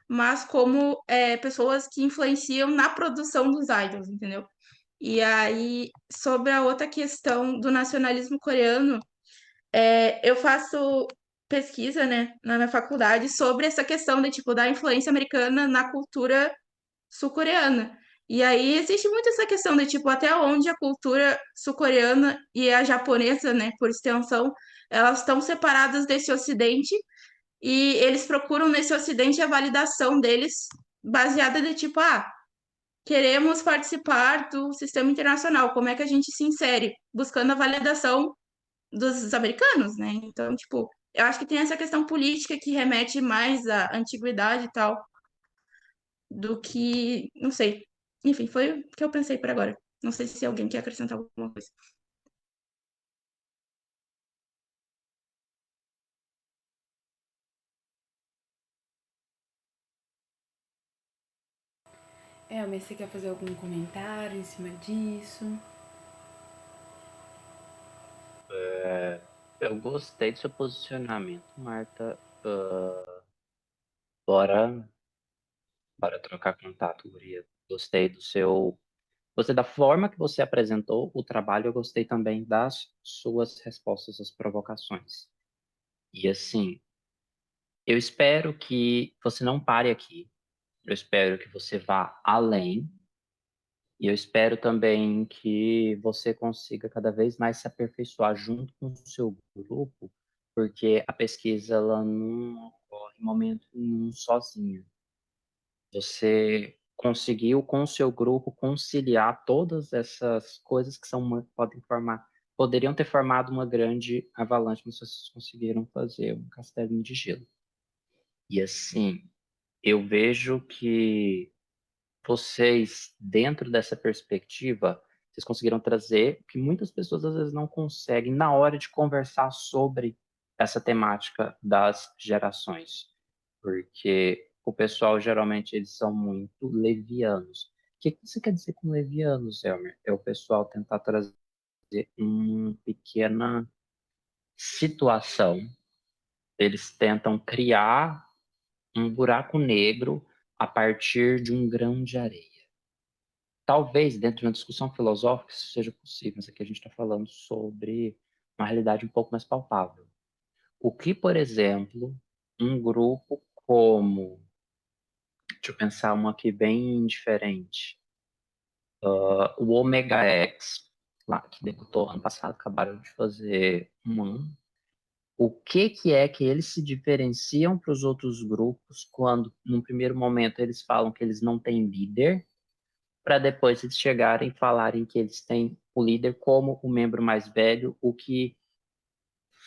mas como pessoas que influenciam na produção dos idols, entendeu? E aí, sobre a outra questão do nacionalismo coreano, eu faço pesquisa, né, na minha faculdade sobre essa questão de, tipo, da influência americana na cultura sul-coreana. E aí existe muito essa questão de, tipo, até onde a cultura sul-coreana e a japonesa, né, por extensão, elas estão separadas desse ocidente e eles procuram nesse ocidente a validação deles baseada de, tipo, queremos participar do sistema internacional, como é que a gente se insere? Buscando a validação dos americanos, né? Então, tipo, eu acho que tem essa questão política que remete mais à antiguidade e tal, do que, não sei. Enfim, foi o que eu pensei por agora. Não sei se alguém quer acrescentar alguma coisa. Mas você quer fazer algum comentário em cima disso? Eu gostei do seu posicionamento, Marta. Bora, bora trocar contato, guria. Gostei do seu. Gostei da forma que você apresentou o trabalho, eu gostei também das suas respostas às provocações. E assim, eu espero que você não pare aqui. Eu espero que você vá além. E eu espero também que você consiga cada vez mais se aperfeiçoar junto com o seu grupo, porque a pesquisa ela não ocorre em momento nenhum sozinha. Você conseguiu com o seu grupo conciliar todas essas coisas que poderiam ter formado uma grande avalanche, mas vocês conseguiram fazer um castelinho de gelo. E assim, eu vejo que vocês, dentro dessa perspectiva, vocês conseguiram trazer o que muitas pessoas às vezes não conseguem na hora de conversar sobre essa temática das gerações. Porque o pessoal, geralmente, eles são muito levianos. O que você quer dizer com levianos, Elmer? É o pessoal tentar trazer uma pequena situação. Eles tentam criar um buraco negro a partir de um grão de areia. Talvez dentro de uma discussão filosófica isso seja possível, mas aqui a gente está falando sobre uma realidade um pouco mais palpável. O que, por exemplo, um grupo como, deixa eu pensar uma aqui bem diferente, o Omega X, lá, que debutou ano passado, acabaram de fazer o que é que eles se diferenciam para os outros grupos quando, num primeiro momento, eles falam que eles não têm líder, para depois eles chegarem e falarem que eles têm o líder como o membro mais velho, o que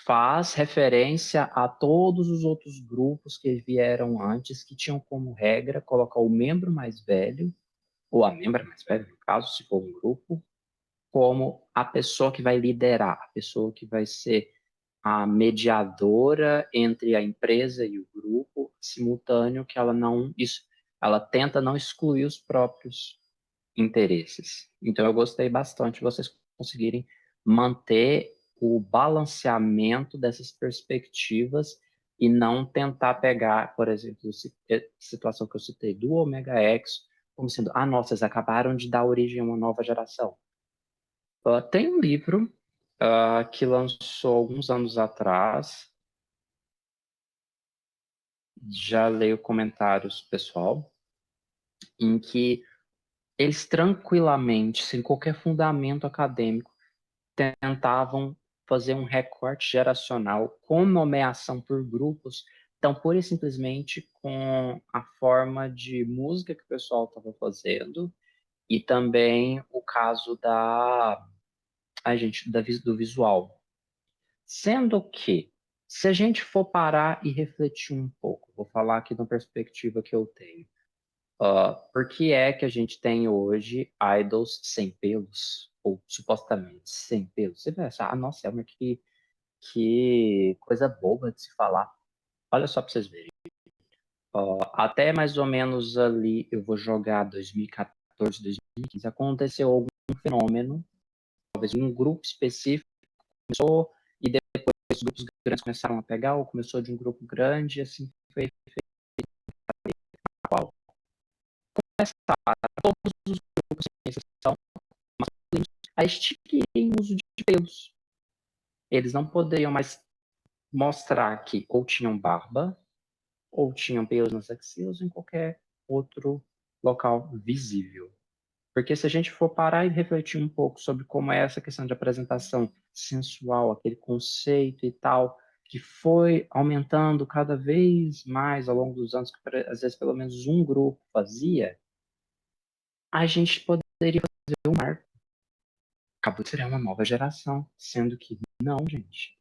faz referência a todos os outros grupos que vieram antes, que tinham como regra colocar o membro mais velho, ou a membra mais velha, no caso, se for um grupo, como a pessoa que vai liderar, a pessoa que vai ser a mediadora entre a empresa e o grupo, simultâneo que ela não... Isso, ela tenta não excluir os próprios interesses. Então, eu gostei bastante de vocês conseguirem manter o balanceamento dessas perspectivas e não tentar pegar, por exemplo, a situação que eu citei do Omega X, como sendo, nossa, eles acabaram de dar origem a uma nova geração. Tem um livro que lançou alguns anos atrás, já leio comentários pessoal, em que eles tranquilamente, sem qualquer fundamento acadêmico, tentavam fazer um recorte geracional com nomeação por grupos, então, pura e simplesmente com a forma de música que o pessoal estava fazendo e também o caso do visual. Sendo que, se a gente for parar e refletir um pouco, vou falar aqui da perspectiva que eu tenho. Por que é que a gente tem hoje idols sem pelos? Ou supostamente sem pelos? Você vai achar, nossa, Elmer, que coisa boba de se falar. Olha só para vocês verem. Até mais ou menos ali, eu vou jogar 2014, 2015, aconteceu algum fenômeno, talvez um grupo específico começou, e depois os grupos grandes começaram a pegar, ou começou de um grupo grande, e assim foi feito. Todos os grupos, sem exceção, masculinos, a extinguirem o uso de pelos. Eles não poderiam mais mostrar que ou tinham barba, ou tinham pelos nas axilas, ou em qualquer outro local visível. Porque se a gente for parar e refletir um pouco sobre como é essa questão de apresentação sensual, aquele conceito e tal, que foi aumentando cada vez mais ao longo dos anos, que às vezes pelo menos um grupo fazia, a gente poderia fazer um marco. Acabou de ser uma nova geração, sendo que não, gente.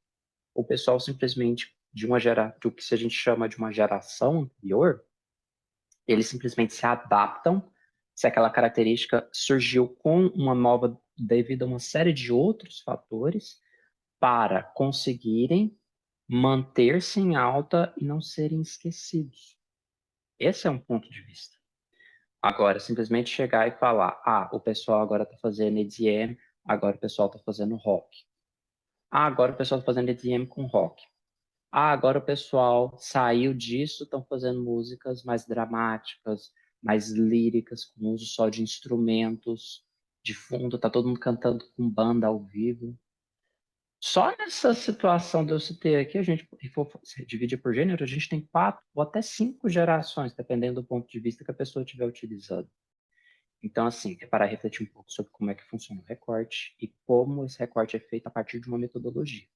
O pessoal simplesmente do que a gente chama de uma geração anterior, eles simplesmente se adaptam se aquela característica surgiu com uma nova devido a uma série de outros fatores para conseguirem manter-se em alta e não serem esquecidos. Esse é um ponto de vista. Agora, simplesmente chegar e falar, o pessoal agora está fazendo EDM, agora o pessoal está fazendo rock. Agora o pessoal está fazendo EDM com rock. Agora o pessoal saiu disso, estão fazendo músicas mais dramáticas, mais líricas, com uso só de instrumentos, de fundo, tá todo mundo cantando com banda ao vivo. Só nessa situação de eu citei aqui, a gente for dividir por gênero, a gente tem 4 ou até 5 gerações, dependendo do ponto de vista que a pessoa estiver utilizando. Então, assim, é para refletir um pouco sobre como é que funciona o recorte e como esse recorte é feito a partir de uma metodologia.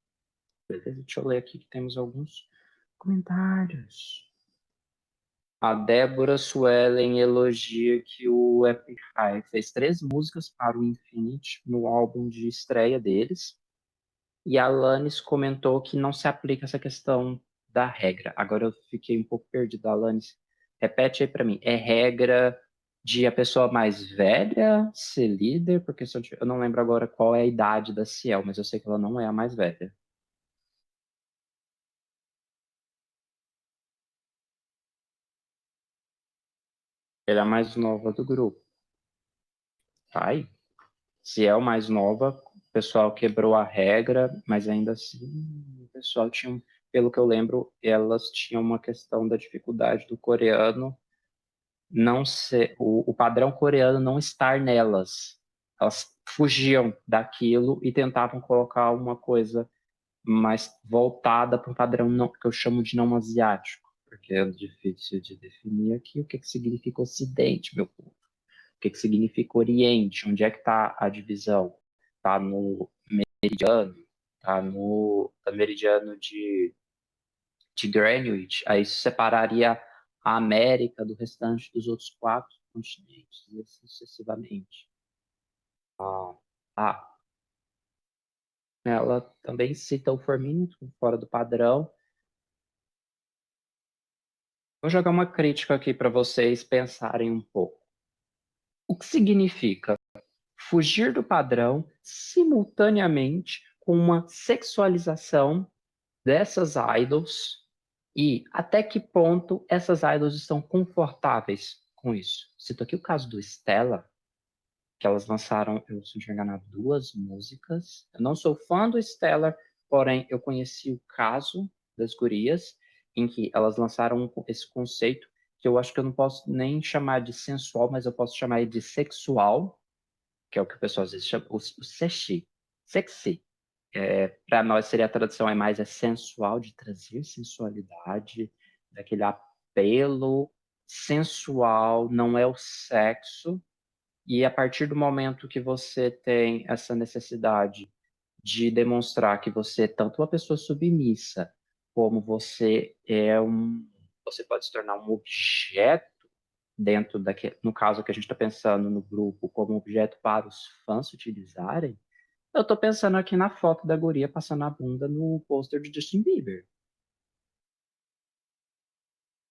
Beleza? Deixa eu ler aqui que temos alguns comentários. A Débora Suelen elogia que o Epic High fez 3 músicas para o Infinity no álbum de estreia deles. E a Alanis comentou que não se aplica essa questão da regra. Agora eu fiquei um pouco perdido, Alanis. Repete aí para mim. É regra de a pessoa mais velha ser líder? Porque eu não lembro agora qual é a idade da Ciel, mas eu sei que ela não é a mais velha. Ela é a mais nova do grupo. Ai, se é o mais nova, o pessoal quebrou a regra, mas ainda assim, o pessoal tinha, pelo que eu lembro, elas tinham uma questão da dificuldade do coreano não ser, o padrão coreano não estar nelas. Elas fugiam daquilo e tentavam colocar uma coisa mais voltada para um padrão não, que eu chamo de não asiático, porque é difícil de definir aqui o que significa Ocidente, meu povo. O que significa Oriente? Onde é que está a divisão? Está no meridiano? Está no meridiano de Greenwich? Aí isso separaria a América do restante dos outros 4 continentes, e assim sucessivamente. Ela também cita o Forminio fora do padrão. Vou jogar uma crítica aqui para vocês pensarem um pouco. O que significa fugir do padrão simultaneamente com uma sexualização dessas idols e até que ponto essas idols estão confortáveis com isso? Cito aqui o caso do Stella, que elas lançaram, eu se não me engano, 2 músicas. Eu não sou fã do Stellar, porém eu conheci o caso das gurias, em que elas lançaram esse conceito, que eu acho que eu não posso nem chamar de sensual, mas eu posso chamar de sexual, que é o que o pessoal às vezes chama, o sexy. Sexy. Para nós seria a tradução é sensual, de trazer sensualidade, daquele apelo sensual, não é o sexo. E a partir do momento que você tem essa necessidade de demonstrar que você é tanto uma pessoa submissa, como você pode se tornar um objeto dentro daquele, no caso que a gente está pensando no grupo, como um objeto para os fãs utilizarem. Eu estou pensando aqui na foto da guria passando a bunda no pôster de Justin Bieber.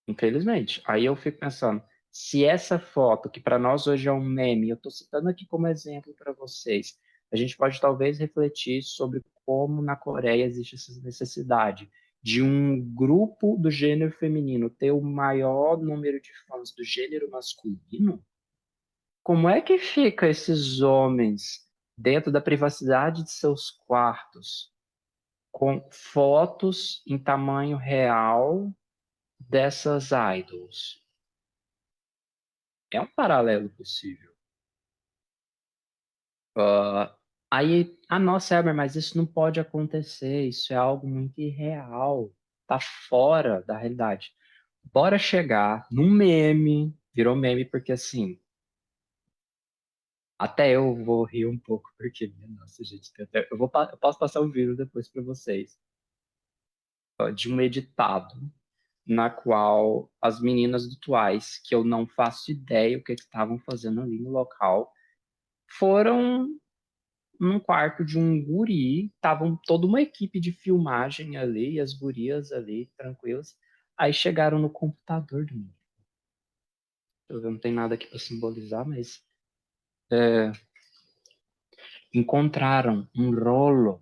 Infelizmente. Aí eu fico pensando, se essa foto, que para nós hoje é um meme, eu estou citando aqui como exemplo para vocês, a gente pode talvez refletir sobre como na Coreia existe essa necessidade de um grupo do gênero feminino ter o maior número de fãs do gênero masculino. Como é que fica esses homens dentro da privacidade de seus quartos, com fotos em tamanho real dessas idols? É um paralelo possível. Aí, nossa, Elber, mas isso não pode acontecer, isso é algo muito irreal, tá fora da realidade. Bora chegar num meme, virou meme porque assim, até eu vou rir um pouco, porque, nossa, gente, eu posso passar o vídeo depois para vocês, de um editado na qual as meninas do Twice, que eu não faço ideia o que estavam fazendo ali no local, foram num quarto de um guri, estavam toda uma equipe de filmagem ali, e as gurias ali, tranquilas. Aí chegaram no computador do menino. Eu não tem nada aqui para simbolizar, mas encontraram um rolo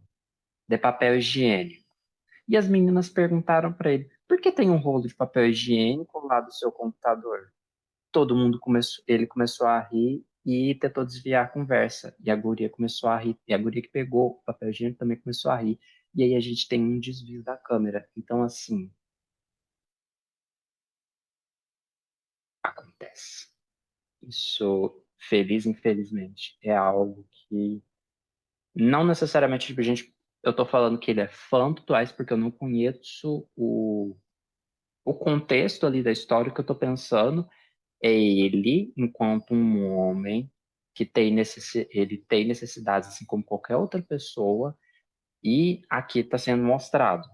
de papel higiênico. E as meninas perguntaram para ele: por que tem um rolo de papel higiênico lá do seu computador? Ele começou a rir e tentou desviar a conversa. E a guria começou a rir. E a guria que pegou o papel higiênico também começou a rir. E aí a gente tem um desvio da câmera. Então, assim, acontece. Isso, feliz, infelizmente, é algo que não necessariamente, tipo, eu tô falando que ele é fã do Twice porque eu não conheço o contexto ali da história que eu tô pensando. É ele, enquanto um homem que ele tem necessidades assim como qualquer outra pessoa, e aqui está sendo mostrado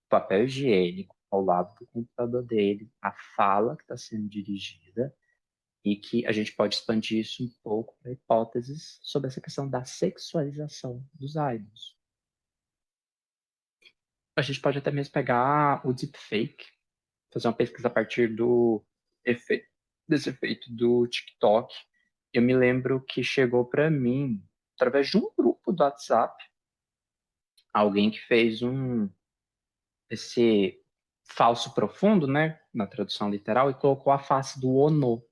papel higiênico ao lado do computador dele, a fala que está sendo dirigida, e que a gente pode expandir isso um pouco para hipóteses sobre essa questão da sexualização dos idols. A gente pode até mesmo pegar o deepfake, fazer uma pesquisa a partir desse efeito do TikTok. Eu me lembro que chegou para mim, através de um grupo do WhatsApp, alguém que fez esse falso profundo, né, na tradução literal, e colocou a face do Ono.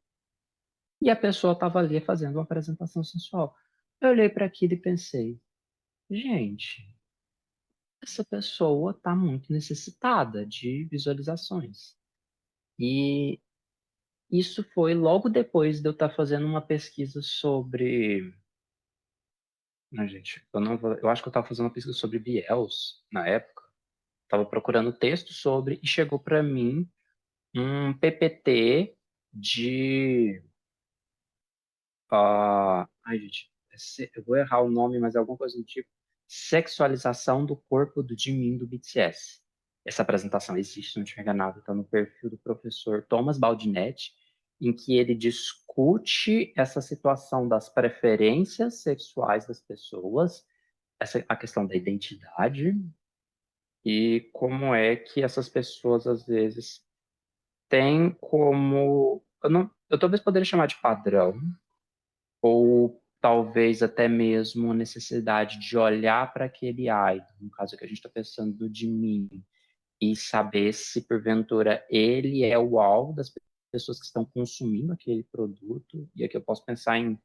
E a pessoa estava ali fazendo uma apresentação sensual. Eu olhei para aquilo e pensei, gente, essa pessoa está muito necessitada de visualizações. E isso foi logo depois de eu estar fazendo uma pesquisa sobre. Não, gente, eu acho que eu estava fazendo uma pesquisa sobre BLs na época. Estava procurando texto sobre e chegou para mim um PPT de. Ai, gente, eu vou errar o nome, mas é alguma coisa do tipo sexualização do corpo do Jimin do BTS. Essa apresentação existe, se não estiver enganado, está no perfil do professor Thomas Baldinetti, em que ele discute essa situação das preferências sexuais das pessoas, a questão da identidade e como é que essas pessoas às vezes têm como, eu talvez poderia chamar de padrão, ou talvez até mesmo a necessidade de olhar para aquele idol, no caso que a gente está pensando de mim, e saber se porventura ele é o alvo das pessoas que estão consumindo aquele produto, e aqui eu posso pensar em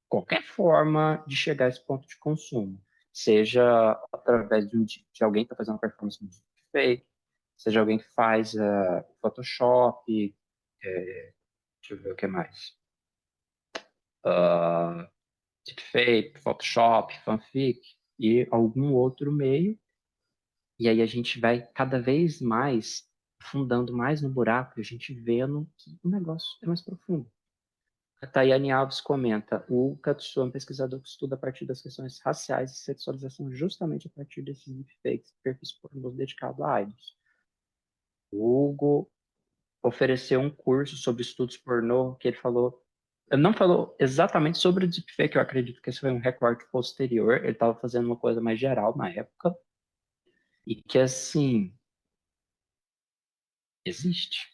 qualquer forma de chegar a esse ponto de consumo, seja através de alguém que está fazendo uma performance muito fake, seja alguém que faz Photoshop, deixa eu ver o que mais, deepfake, Photoshop, fanfic e algum outro meio, e aí a gente vai cada vez mais afundando mais no buraco e a gente vendo que o negócio é mais profundo. A Tayane Alves comenta: o Katsu é um pesquisador que estuda a partir das questões raciais e sexualização justamente a partir desses deepfakes, perfis pornôs dedicados a idols. O Hugo ofereceu um curso sobre estudos pornô que ele falou. Ele não falou exatamente sobre o deepfake, eu acredito que esse foi um recorte posterior. Ele estava fazendo uma coisa mais geral na época. E que, assim, existe.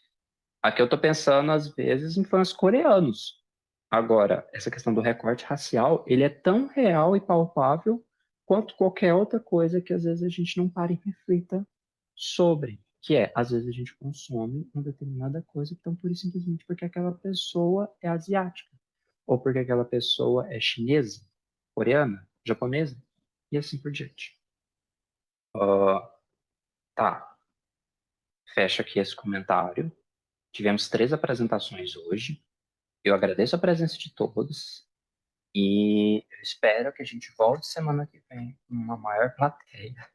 Aqui eu estou pensando, às vezes, em fãs coreanos. Agora, essa questão do recorte racial, ele é tão real e palpável quanto qualquer outra coisa que às vezes a gente não para e reflita sobre. Que é, às vezes a gente consome uma determinada coisa tão pura e simplesmente porque aquela pessoa é asiática. Ou porque aquela pessoa é chinesa, coreana, japonesa, e assim por diante. Tá, fecha aqui esse comentário. Tivemos 3 apresentações hoje. Eu agradeço a presença de todos e eu espero que a gente volte semana que vem com uma maior plateia.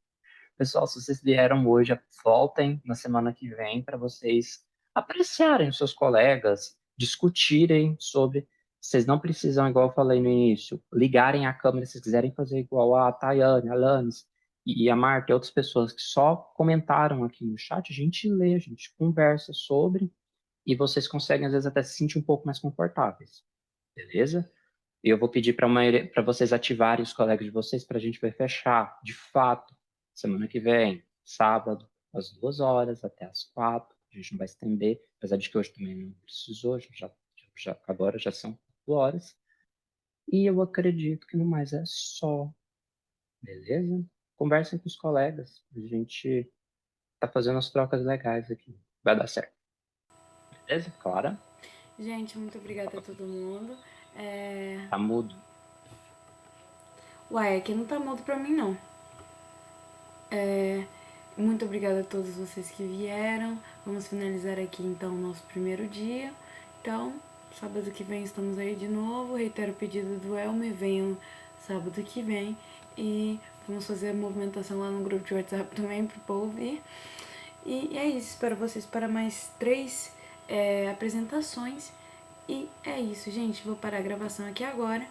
Pessoal, se vocês vieram hoje, voltem na semana que vem para vocês apreciarem os seus colegas, discutirem sobre. Vocês não precisam, igual eu falei no início, ligarem a câmera se quiserem fazer igual a Tayane, a Lanes e a Marta e outras pessoas que só comentaram aqui no chat. A gente lê, a gente conversa sobre e vocês conseguem, às vezes, até se sentir um pouco mais confortáveis. Beleza? E eu vou pedir para vocês ativarem os colegas de vocês para a gente vai fechar, de fato, semana que vem, sábado, às 2 horas, até às 4. A gente não vai estender, apesar de que hoje também não precisou, agora já são 4 horas. E eu acredito que no mais é só. Beleza? Conversem com os colegas. A gente tá fazendo as trocas legais aqui. Vai dar certo. Beleza, Clara? Gente, muito obrigada a todo mundo. Tá mudo. Uai, aqui não tá mudo pra mim, não. Muito obrigada a todos vocês que vieram. Vamos finalizar aqui, então, o nosso primeiro dia. Então, sábado que vem estamos aí de novo. Reitero o pedido do Elmer, venham sábado que vem. E vamos fazer a movimentação lá no grupo de WhatsApp também pro povo vir. E é isso, espero vocês para mais 3 apresentações. E é isso, gente. Vou parar a gravação aqui agora.